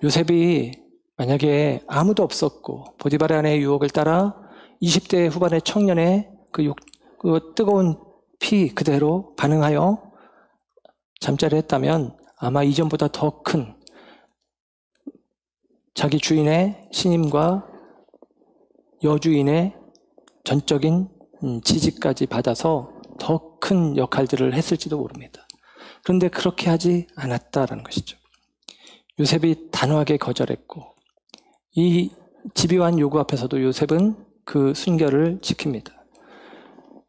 요셉이 만약에 아무도 없었고 보디발의 아내의 유혹을 따라 20대 후반의 청년의 그 뜨거운 피 그대로 반응하여 잠자리 했다면 아마 이전보다 더 큰 자기 주인의 신임과 여주인의 전적인 지지까지 받아서 더 큰 역할들을 했을지도 모릅니다. 그런데 그렇게 하지 않았다라는 것이죠. 요셉이 단호하게 거절했고 이 집요한 요구 앞에서도 요셉은 그 순결을 지킵니다.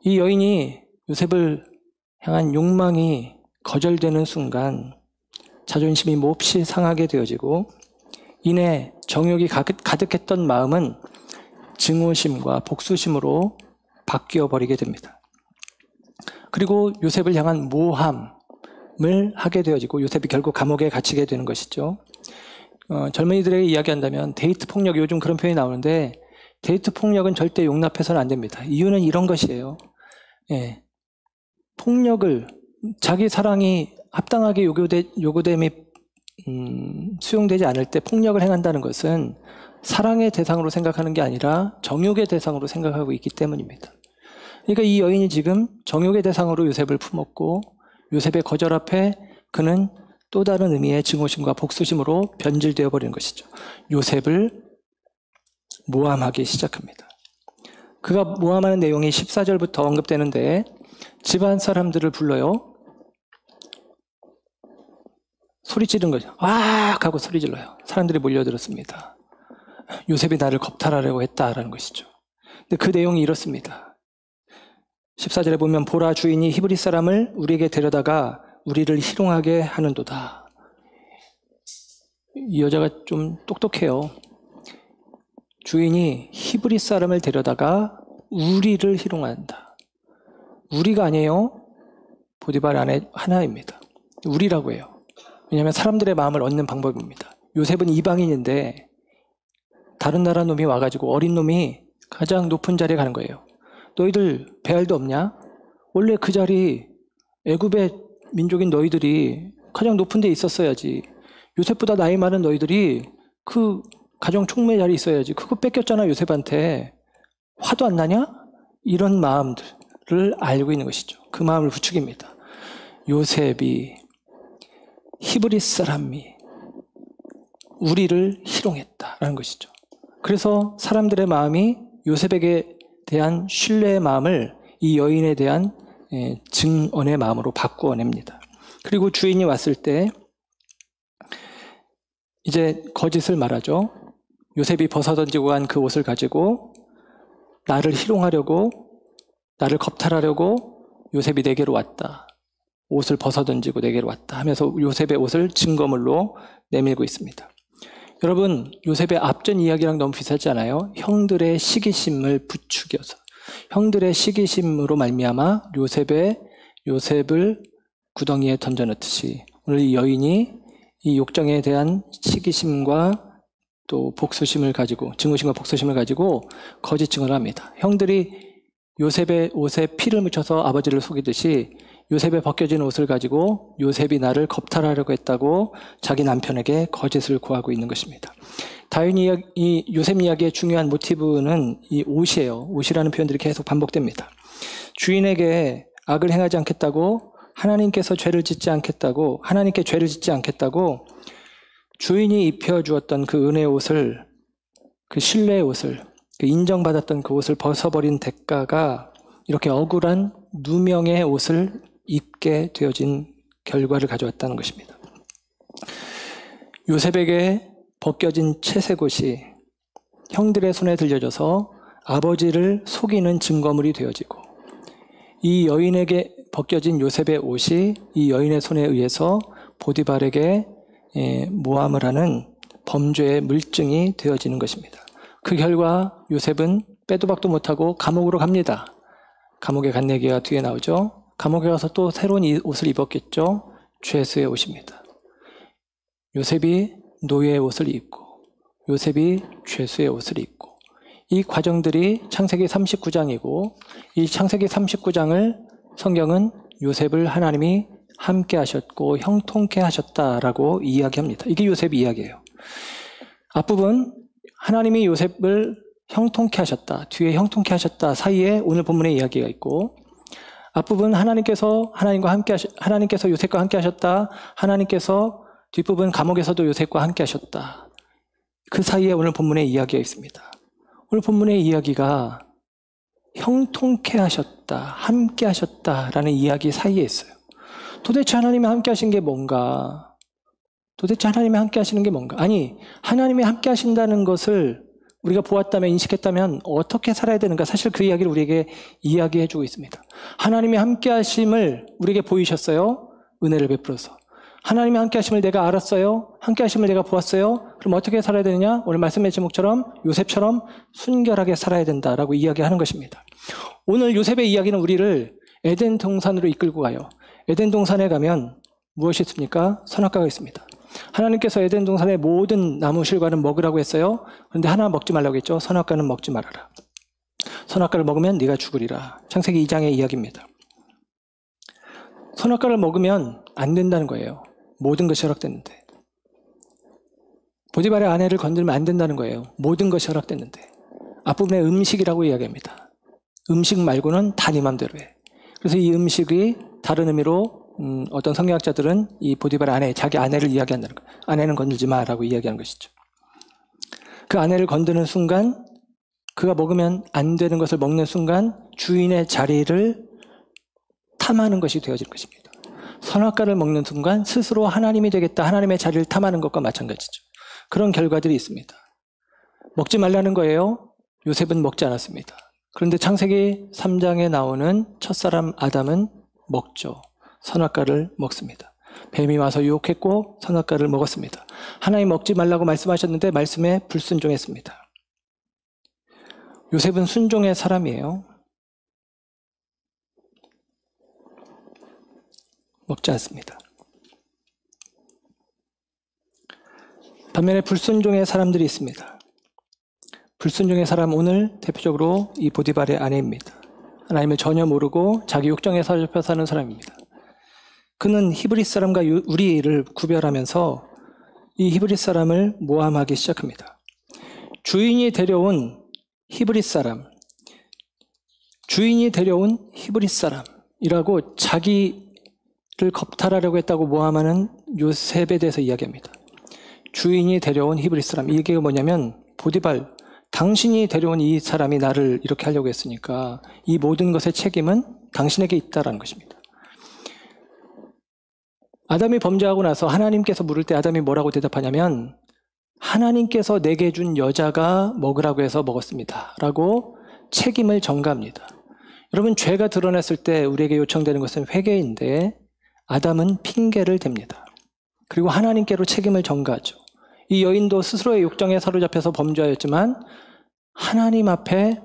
이 여인이 요셉을 향한 욕망이 거절되는 순간 자존심이 몹시 상하게 되어지고 이내 정욕이 가득했던 마음은 증오심과 복수심으로 바뀌어 버리게 됩니다. 그리고 요셉을 향한 모함을 하게 되어지고 요셉이 결국 감옥에 갇히게 되는 것이죠. 젊은이들에게 이야기한다면 데이트 폭력, 요즘 그런 표현이 나오는데 데이트 폭력은 절대 용납해서는 안 됩니다. 이유는 이런 것이에요. 폭력을 자기 사랑이 합당하게 요구됨이 수용되지 않을 때 폭력을 행한다는 것은 사랑의 대상으로 생각하는 게 아니라 정욕의 대상으로 생각하고 있기 때문입니다. 그러니까 이 여인이 지금 정욕의 대상으로 요셉을 품었고 요셉의 거절 앞에 그는 또 다른 의미의 증오심과 복수심으로 변질되어 버리는 것이죠. 요셉을 모함하기 시작합니다. 그가 모함하는 내용이 14절부터 언급되는데 집안 사람들을 불러요. 소리 지른 거죠. 와! 하고 소리 질러요. 사람들이 몰려들었습니다. 요셉이 나를 겁탈하려고 했다라는 것이죠. 근데 그 내용이 이렇습니다. 14절에 보면 보라 주인이 히브리 사람을 우리에게 데려다가 우리를 희롱하게 하는도다. 이 여자가 좀 똑똑해요. 주인이 히브리 사람을 데려다가 우리를 희롱한다. 우리가 아니에요. 보디발 아내 하나입니다. 우리라고 해요. 왜냐하면 사람들의 마음을 얻는 방법입니다. 요셉은 이방인인데 다른 나라 놈이 와가지고 어린 놈이 가장 높은 자리에 가는 거예요. 너희들 배알도 없냐? 원래 그 자리 애굽의 민족인 너희들이 가장 높은 데 있었어야지. 요셉보다 나이 많은 너희들이 그 가정 총무의 자리에 있어야지. 그거 뺏겼잖아 요셉한테. 화도 안 나냐? 이런 마음들을 알고 있는 것이죠. 그 마음을 부추깁니다. 요셉이 히브리 사람이 우리를 희롱했다라는 것이죠. 그래서 사람들의 마음이 요셉에게 대한 신뢰의 마음을 이 여인에 대한 증언의 마음으로 바꾸어냅니다. 그리고 주인이 왔을 때 이제 거짓을 말하죠. 요셉이 벗어던지고 간 그 옷을 가지고 나를 희롱하려고, 나를 겁탈하려고 요셉이 내게로 왔다. 옷을 벗어던지고 내게로 왔다 하면서 요셉의 옷을 증거물로 내밀고 있습니다. 여러분, 요셉의 앞전 이야기랑 너무 비슷하지 않아요? 형들의 시기심을 부추겨서, 형들의 시기심으로 말미암아 요셉을 구덩이에 던져넣듯이 오늘 이 여인이 이 욕정에 대한 시기심과 또 복수심을 가지고, 증오심과 복수심을 가지고 거짓 증언을 합니다. 형들이 요셉의 옷에 피를 묻혀서 아버지를 속이듯이 요셉의 벗겨진 옷을 가지고 요셉이 나를 겁탈하려고 했다고 자기 남편에게 거짓을 고하고 있는 것입니다. 이 요셉 이야기의 중요한 모티브는 이 옷이에요. 옷이라는 표현들이 계속 반복됩니다. 주인에게 악을 행하지 않겠다고, 하나님께 죄를 짓지 않겠다고 주인이 입혀주었던 그 은혜의 옷을, 그 신뢰의 옷을, 그 인정받았던 그 옷을 벗어버린 대가가 이렇게 억울한 누명의 옷을 입게 되어진 결과를 가져왔다는 것입니다. 요셉에게 벗겨진 채색옷이 형들의 손에 들려져서 아버지를 속이는 증거물이 되어지고, 이 여인에게 벗겨진 요셉의 옷이 이 여인의 손에 의해서 보디발에게 모함을 하는 범죄의 물증이 되어지는 것입니다. 그 결과 요셉은 빼도 박도 못하고 감옥으로 갑니다. 감옥에 간 얘기가 뒤에 나오죠. 감옥에 가서 또 새로운 옷을 입었겠죠. 죄수의 옷입니다. 요셉이 노예의 옷을 입고, 요셉이 죄수의 옷을 입고, 이 과정들이 창세기 39장이고 이 창세기 39장을 성경은 요셉을 하나님이 함께 하셨고 형통케 하셨다라고 이야기합니다. 이게 요셉 이야기예요. 앞부분 하나님이 요셉을 형통케 하셨다, 뒤에 형통케 하셨다 사이에 오늘 본문의 이야기가 있고, 앞부분 하나님께서 요셉과 함께 하셨다, 하나님께서 뒷부분 감옥에서도 요셉과 함께 하셨다. 그 사이에 오늘 본문의 이야기가 있습니다. 오늘 본문의 이야기가 형통케 하셨다, 함께 하셨다라는 이야기 사이에 있어요. 도대체 하나님이 함께 하신 게 뭔가? 도대체 하나님이 함께 하시는 게 뭔가? 아니, 하나님이 함께 하신다는 것을 우리가 보았다면, 인식했다면 어떻게 살아야 되는가? 사실 그 이야기를 우리에게 이야기해 주고 있습니다. 하나님이 함께 하심을 우리에게 보이셨어요. 은혜를 베풀어서. 하나님이 함께 하심을 내가 알았어요. 함께 하심을 내가 보았어요. 그럼 어떻게 살아야 되느냐? 오늘 말씀의 제목처럼 요셉처럼 순결하게 살아야 된다라고 이야기하는 것입니다. 오늘 요셉의 이야기는 우리를 에덴 동산으로 이끌고 가요. 에덴 동산에 가면 무엇이 있습니까? 선악과가 있습니다. 하나님께서 에덴 동산의 모든 나무 실과는 먹으라고 했어요. 그런데 하나 먹지 말라고 했죠. 선악과는 먹지 말아라. 선악과를 먹으면 네가 죽으리라. 창세기 2장의 이야기입니다. 선악과를 먹으면 안 된다는 거예요. 모든 것이 허락됐는데. 보디발의 아내를 건들면 안 된다는 거예요. 모든 것이 허락됐는데. 앞부분에 음식이라고 이야기합니다. 음식 말고는 다 네 맘대로 해. 그래서 이 음식이 다른 의미로 어떤 성경학자들은 이 보디발의 아내, 자기 아내를 이야기한다는 거예요. 아내는 건들지 마라고 이야기하는 것이죠. 그 아내를 건드는 순간, 그가 먹으면 안 되는 것을 먹는 순간 주인의 자리를 탐하는 것이 되어질 것입니다. 선악과를 먹는 순간 스스로 하나님이 되겠다, 하나님의 자리를 탐하는 것과 마찬가지죠. 그런 결과들이 있습니다. 먹지 말라는 거예요. 요셉은 먹지 않았습니다. 그런데 창세기 3장에 나오는 첫사람 아담은 먹죠. 선악과를 먹습니다. 뱀이 와서 유혹했고 선악과를 먹었습니다. 하나님 먹지 말라고 말씀하셨는데 말씀에 불순종했습니다. 요셉은 순종의 사람이에요. 먹지 않습니다. 반면에 불순종의 사람들이 있습니다. 불순종의 사람, 오늘 대표적으로 이 보디발의 아내입니다. 하나님을 전혀 모르고 자기 욕정에 사로잡혀 사는 사람입니다. 그는 히브리 사람과 우리를 구별하면서 이 히브리 사람을 모함하기 시작합니다. 주인이 데려온 히브리 사람이라고 자기를 겁탈하려고 했다고 모함하는 요셉에 대해서 이야기합니다. 주인이 데려온 히브리 사람, 이게 뭐냐면 보디발, 당신이 데려온 이 사람이 나를 이렇게 하려고 했으니까 이 모든 것의 책임은 당신에게 있다라는 것입니다. 아담이 범죄하고 나서 하나님께서 물을 때 아담이 뭐라고 대답하냐면 하나님께서 내게 준 여자가 먹으라고 해서 먹었습니다 라고 책임을 전가합니다. 여러분, 죄가 드러났을 때 우리에게 요청되는 것은 회개인데 아담은 핑계를 댑니다. 그리고 하나님께로 책임을 전가하죠. 이 여인도 스스로의 욕정에 사로잡혀서 범죄하였지만 하나님 앞에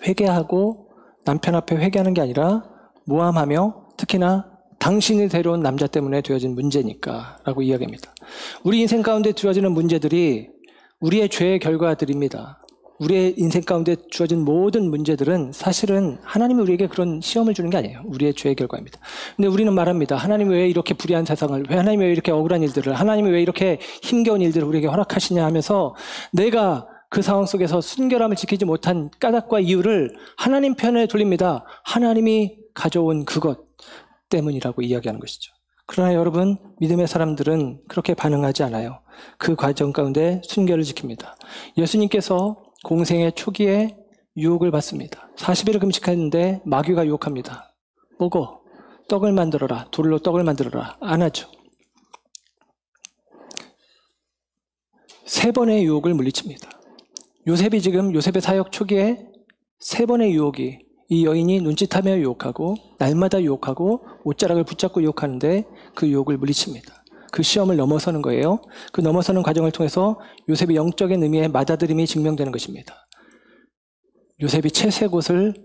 회개하고 남편 앞에 회개하는 게 아니라 모함하며 특히나 당신이 데려온 남자 때문에 되어진 문제니까 라고 이야기합니다. 우리 인생 가운데 주어지는 문제들이 우리의 죄의 결과들입니다. 우리의 인생 가운데 주어진 모든 문제들은 사실은 하나님이 우리에게 그런 시험을 주는 게 아니에요. 우리의 죄의 결과입니다. 근데 우리는 말합니다. 하나님이 왜 이렇게 불의한 세상을, 하나님이 왜 이렇게 억울한 일들을, 하나님이 왜 이렇게 힘겨운 일들을 우리에게 허락하시냐 하면서 내가 그 상황 속에서 순결함을 지키지 못한 까닭과 이유를 하나님 편에 돌립니다. 하나님이 가져온 그것 때문이라고 이야기하는 것이죠. 그러나 여러분, 믿음의 사람들은 그렇게 반응하지 않아요. 그 과정 가운데 순결을 지킵니다. 예수님께서 공생의 초기에 유혹을 받습니다. 40일을 금식했는데 마귀가 유혹합니다. 먹어. 떡을 만들어라. 돌로 떡을 만들어라. 안 하죠. 3번의 유혹을 물리칩니다. 요셉이 지금 요셉의 사역 초기에 3번의 유혹이, 이 여인이 눈짓하며 유혹하고 날마다 유혹하고 옷자락을 붙잡고 유혹하는데 그 유혹을 물리칩니다. 그 시험을 넘어서는 거예요. 그 넘어서는 과정을 통해서 요셉의 영적인 의미의 맏아들임이 증명되는 것입니다. 요셉이 채색 옷을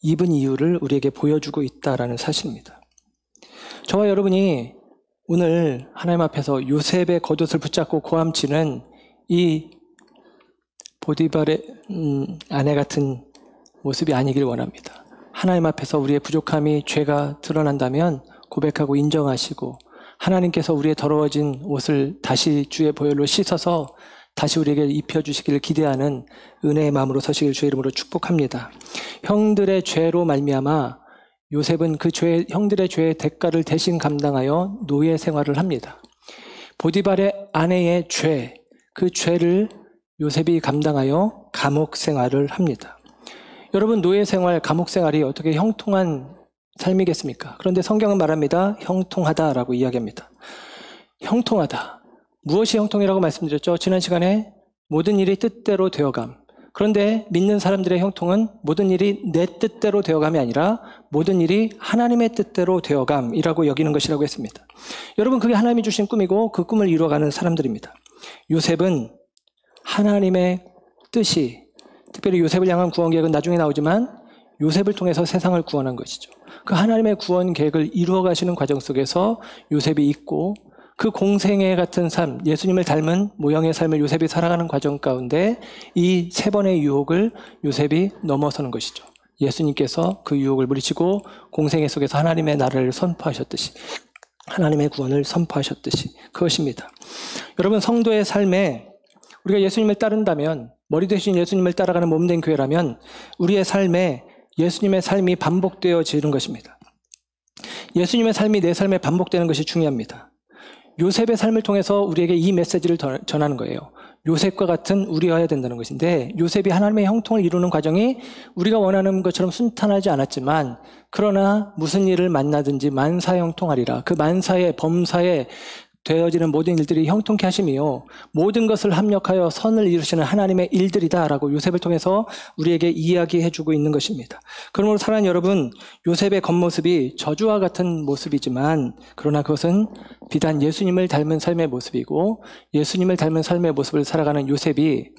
입은 이유를 우리에게 보여주고 있다라는 사실입니다. 저와 여러분이 오늘 하나님 앞에서 요셉의 겉옷을 붙잡고 고함치는 이 보디발의 아내 같은 모습이 아니길 원합니다. 하나님 앞에서 우리의 부족함이 죄가 드러난다면 고백하고 인정하시고 하나님께서 우리의 더러워진 옷을 다시 주의 보혈로 씻어서 다시 우리에게 입혀주시기를 기대하는 은혜의 마음으로 서시길 주의 이름으로 축복합니다. 형들의 죄로 말미암아 요셉은 형들의 죄의 대가를 대신 감당하여 노예 생활을 합니다. 보디발의 아내의 죄, 그 죄를 요셉이 감당하여 감옥 생활을 합니다. 여러분, 노예 생활, 감옥 생활이 어떻게 형통한 삶이겠습니까? 그런데 성경은 말합니다. 형통하다라고 이야기합니다. 형통하다. 무엇이 형통이라고 말씀드렸죠? 지난 시간에 모든 일이 뜻대로 되어감. 그런데 믿는 사람들의 형통은 모든 일이 내 뜻대로 되어감이 아니라 모든 일이 하나님의 뜻대로 되어감이라고 여기는 것이라고 했습니다. 여러분, 그게 하나님이 주신 꿈이고 그 꿈을 이루어가는 사람들입니다. 요셉은 하나님의 뜻이, 특별히 요셉을 향한 구원 계획은 나중에 나오지만 요셉을 통해서 세상을 구원한 것이죠. 그 하나님의 구원 계획을 이루어가시는 과정 속에서 요셉이 있고 그 공생애 같은 삶, 예수님을 닮은 모형의 삶을 요셉이 살아가는 과정 가운데 이 세 번의 유혹을 요셉이 넘어서는 것이죠. 예수님께서 그 유혹을 물리치고 공생애 속에서 하나님의 나라를 선포하셨듯이, 하나님의 구원을 선포하셨듯이 그것입니다. 여러분, 성도의 삶에 우리가 예수님을 따른다면, 머리 대신 예수님을 따라가는 몸된 교회라면 우리의 삶에 예수님의 삶이 반복되어지는 것입니다. 예수님의 삶이 내 삶에 반복되는 것이 중요합니다. 요셉의 삶을 통해서 우리에게 이 메시지를 전하는 거예요. 요셉과 같은 우리여야 된다는 것인데, 요셉이 하나님의 형통을 이루는 과정이 우리가 원하는 것처럼 순탄하지 않았지만, 그러나 무슨 일을 만나든지 만사형통하리라. 그 만사에, 범사에 되어지는 모든 일들이 형통케 하심이요 모든 것을 합력하여 선을 이루시는 하나님의 일들이다라고 요셉을 통해서 우리에게 이야기해주고 있는 것입니다. 그러므로 사랑하는 여러분, 요셉의 겉모습이 저주와 같은 모습이지만 그러나 그것은 비단 예수님을 닮은 삶의 모습이고, 예수님을 닮은 삶의 모습을 살아가는 요셉이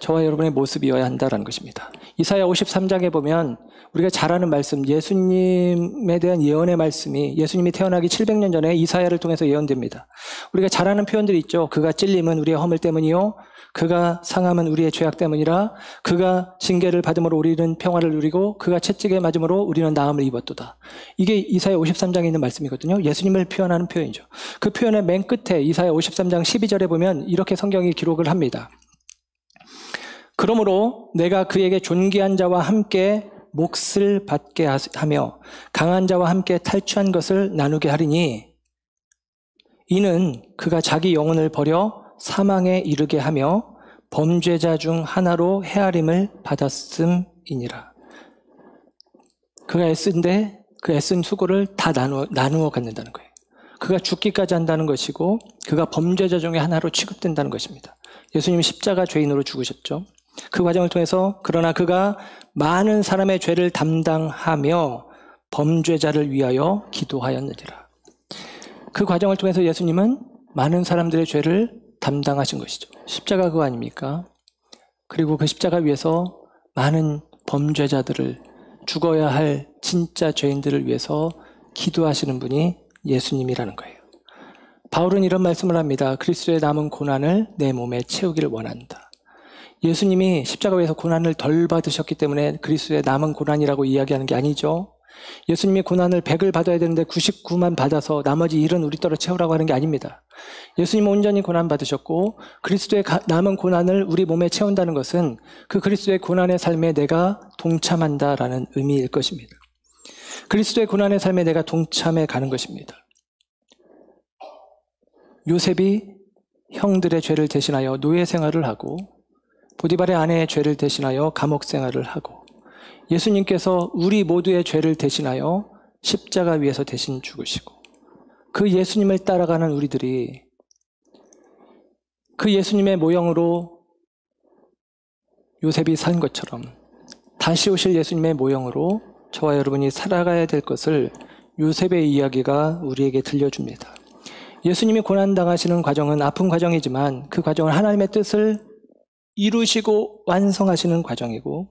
저와 여러분의 모습이어야 한다는 것입니다. 이사야 53장에 보면 우리가 잘 아는 말씀, 예수님에 대한 예언의 말씀이 예수님이 태어나기 700년 전에 이사야를 통해서 예언됩니다. 우리가 잘 아는 표현들이 있죠. 그가 찔림은 우리의 허물 때문이요, 그가 상함은 우리의 죄악 때문이라, 그가 징계를 받음으로 우리는 평화를 누리고 그가 채찍에 맞음으로 우리는 나음을 입었도다. 이게 이사야 53장에 있는 말씀이거든요. 예수님을 표현하는 표현이죠. 그 표현의 맨 끝에 이사야 53장 12절에 보면 이렇게 성경이 기록을 합니다. 그러므로 내가 그에게 존귀한 자와 함께 몫을 받게 하며 강한 자와 함께 탈취한 것을 나누게 하리니, 이는 그가 자기 영혼을 버려 사망에 이르게 하며 범죄자 중 하나로 헤아림을 받았음이니라. 그가 애쓴데 그 애쓴 수고를 다 나누어 갖는다는 거예요. 그가 죽기까지 한다는 것이고 그가 범죄자 중에 하나로 취급된다는 것입니다. 예수님이 십자가 죄인으로 죽으셨죠. 그 과정을 통해서 그러나 그가 많은 사람의 죄를 담당하며 범죄자를 위하여 기도하였느니라. 그 과정을 통해서 예수님은 많은 사람들의 죄를 담당하신 것이죠. 십자가 그거 아닙니까? 그리고 그 십자가 위에서 많은 범죄자들을, 죽어야 할 진짜 죄인들을 위해서 기도하시는 분이 예수님이라는 거예요. 바울은 이런 말씀을 합니다. 그리스도의 남은 고난을 내 몸에 채우기를 원한다. 예수님이 십자가 위에서 고난을 덜 받으셨기 때문에 그리스도의 남은 고난이라고 이야기하는 게 아니죠. 예수님이 고난을 100을 받아야 되는데 99만 받아서 나머지 1은 우리 떨어 채우라고 하는 게 아닙니다. 예수님은 온전히 고난 받으셨고 그리스도의 남은 고난을 우리 몸에 채운다는 것은 그 그리스도의 고난의 삶에 내가 동참한다라는 의미일 것입니다. 그리스도의 고난의 삶에 내가 동참해 가는 것입니다. 요셉이 형들의 죄를 대신하여 노예 생활을 하고 보디발의 아내의 죄를 대신하여 감옥 생활을 하고, 예수님께서 우리 모두의 죄를 대신하여 십자가 위에서 대신 죽으시고, 그 예수님을 따라가는 우리들이 그 예수님의 모형으로 요셉이 산 것처럼 다시 오실 예수님의 모형으로 저와 여러분이 살아가야 될 것을 요셉의 이야기가 우리에게 들려줍니다. 예수님이 고난당하시는 과정은 아픈 과정이지만 그 과정은 하나님의 뜻을 이루시고 완성하시는 과정이고,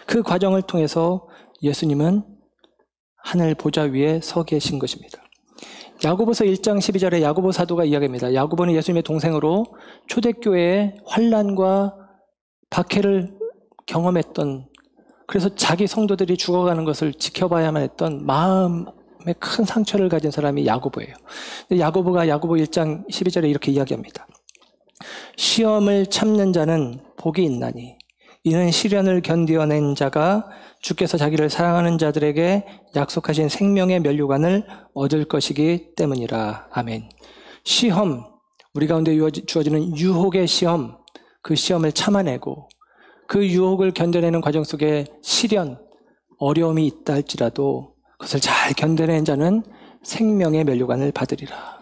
그 과정을 통해서 예수님은 하늘 보좌 위에 서 계신 것입니다. 야고보서 1장 12절에 야고보 사도가 이야기합니다. 야고보는 예수님의 동생으로 초대교회의 환난과 박해를 경험했던, 그래서 자기 성도들이 죽어가는 것을 지켜봐야만 했던 마음에 큰 상처를 가진 사람이 야고보예요. 근데 야고보가 야고보 1장 12절에 이렇게 이야기합니다. 시험을 참는 자는 복이 있나니 이는 시련을 견디어낸 자가 주께서 자기를 사랑하는 자들에게 약속하신 생명의 면류관을 얻을 것이기 때문이라. 아멘. 시험, 우리 가운데 주어지는 유혹의 시험, 그 시험을 참아내고 그 유혹을 견뎌내는 과정 속에 시련, 어려움이 있다 할지라도 그것을 잘 견뎌낸 자는 생명의 면류관을 받으리라.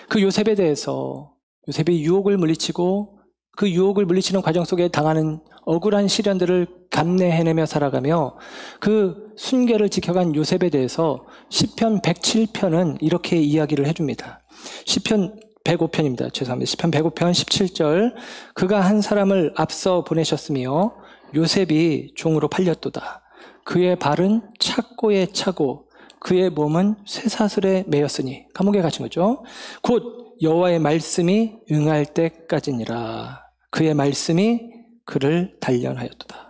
그 요셉에 대해서 요셉이 유혹을 물리치고 그 유혹을 물리치는 과정 속에 당하는 억울한 시련들을 감내해내며 살아가며 그 순결을 지켜간 요셉에 대해서 시편 107편은 이렇게 이야기를 해줍니다. 시편 105편입니다. 죄송합니다. 시편 105편 17절. 그가 한 사람을 앞서 보내셨으며 요셉이 종으로 팔렸도다. 그의 발은 착고에 차고 그의 몸은 쇠사슬에 매였으니, 감옥에 갇힌 거죠. 곧 여호와의 말씀이 응할 때까지니라. 그의 말씀이 그를 단련하였도다.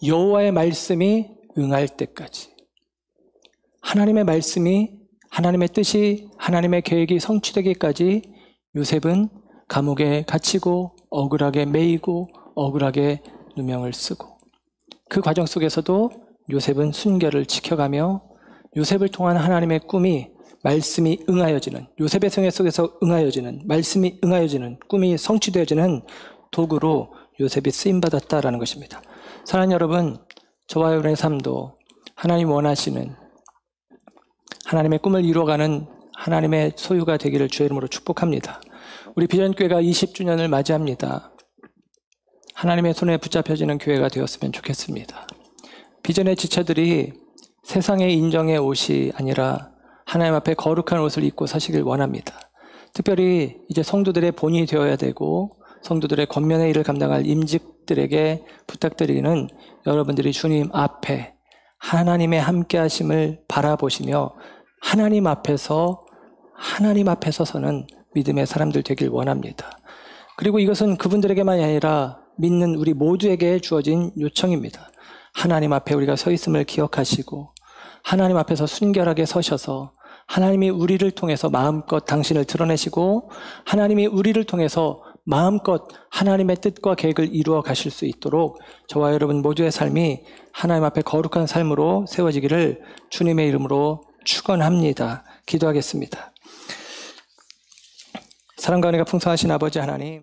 여호와의 말씀이 응할 때까지. 하나님의 말씀이, 하나님의 뜻이, 하나님의 계획이 성취되기까지 요셉은 감옥에 갇히고 억울하게 매이고 억울하게 누명을 쓰고, 그 과정 속에서도 요셉은 순결을 지켜가며 요셉을 통한 하나님의 꿈이, 말씀이 응하여지는, 요셉의 생애 속에서 응하여지는, 말씀이 응하여지는, 꿈이 성취되어지는 도구로 요셉이 쓰임받았다라는 것입니다. 사랑하는 여러분, 저와 여러분의 삶도 하나님 원하시는 하나님의 꿈을 이루어가는 하나님의 소유가 되기를 주의 이름으로 축복합니다. 우리 비전교회가 20주년을 맞이합니다. 하나님의 손에 붙잡혀지는 교회가 되었으면 좋겠습니다. 비전의 지체들이 세상의 인정의 옷이 아니라 하나님 앞에 거룩한 옷을 입고 사시길 원합니다. 특별히 이제 성도들의 본이 되어야 되고 성도들의 권면의 일을 감당할 임직들에게 부탁드리는, 여러분들이 주님 앞에 하나님의 함께 하심을 바라보시며 하나님 앞에서 서는 믿음의 사람들 되길 원합니다. 그리고 이것은 그분들에게만이 아니라 믿는 우리 모두에게 주어진 요청입니다. 하나님 앞에 우리가 서 있음을 기억하시고 하나님 앞에서 순결하게 서셔서 하나님이 우리를 통해서 마음껏 당신을 드러내시고 하나님이 우리를 통해서 마음껏 하나님의 뜻과 계획을 이루어 가실 수 있도록 저와 여러분 모두의 삶이 하나님 앞에 거룩한 삶으로 세워지기를 주님의 이름으로 축원합니다. 기도하겠습니다. 사랑과 은혜가 풍성하신 아버지 하나님,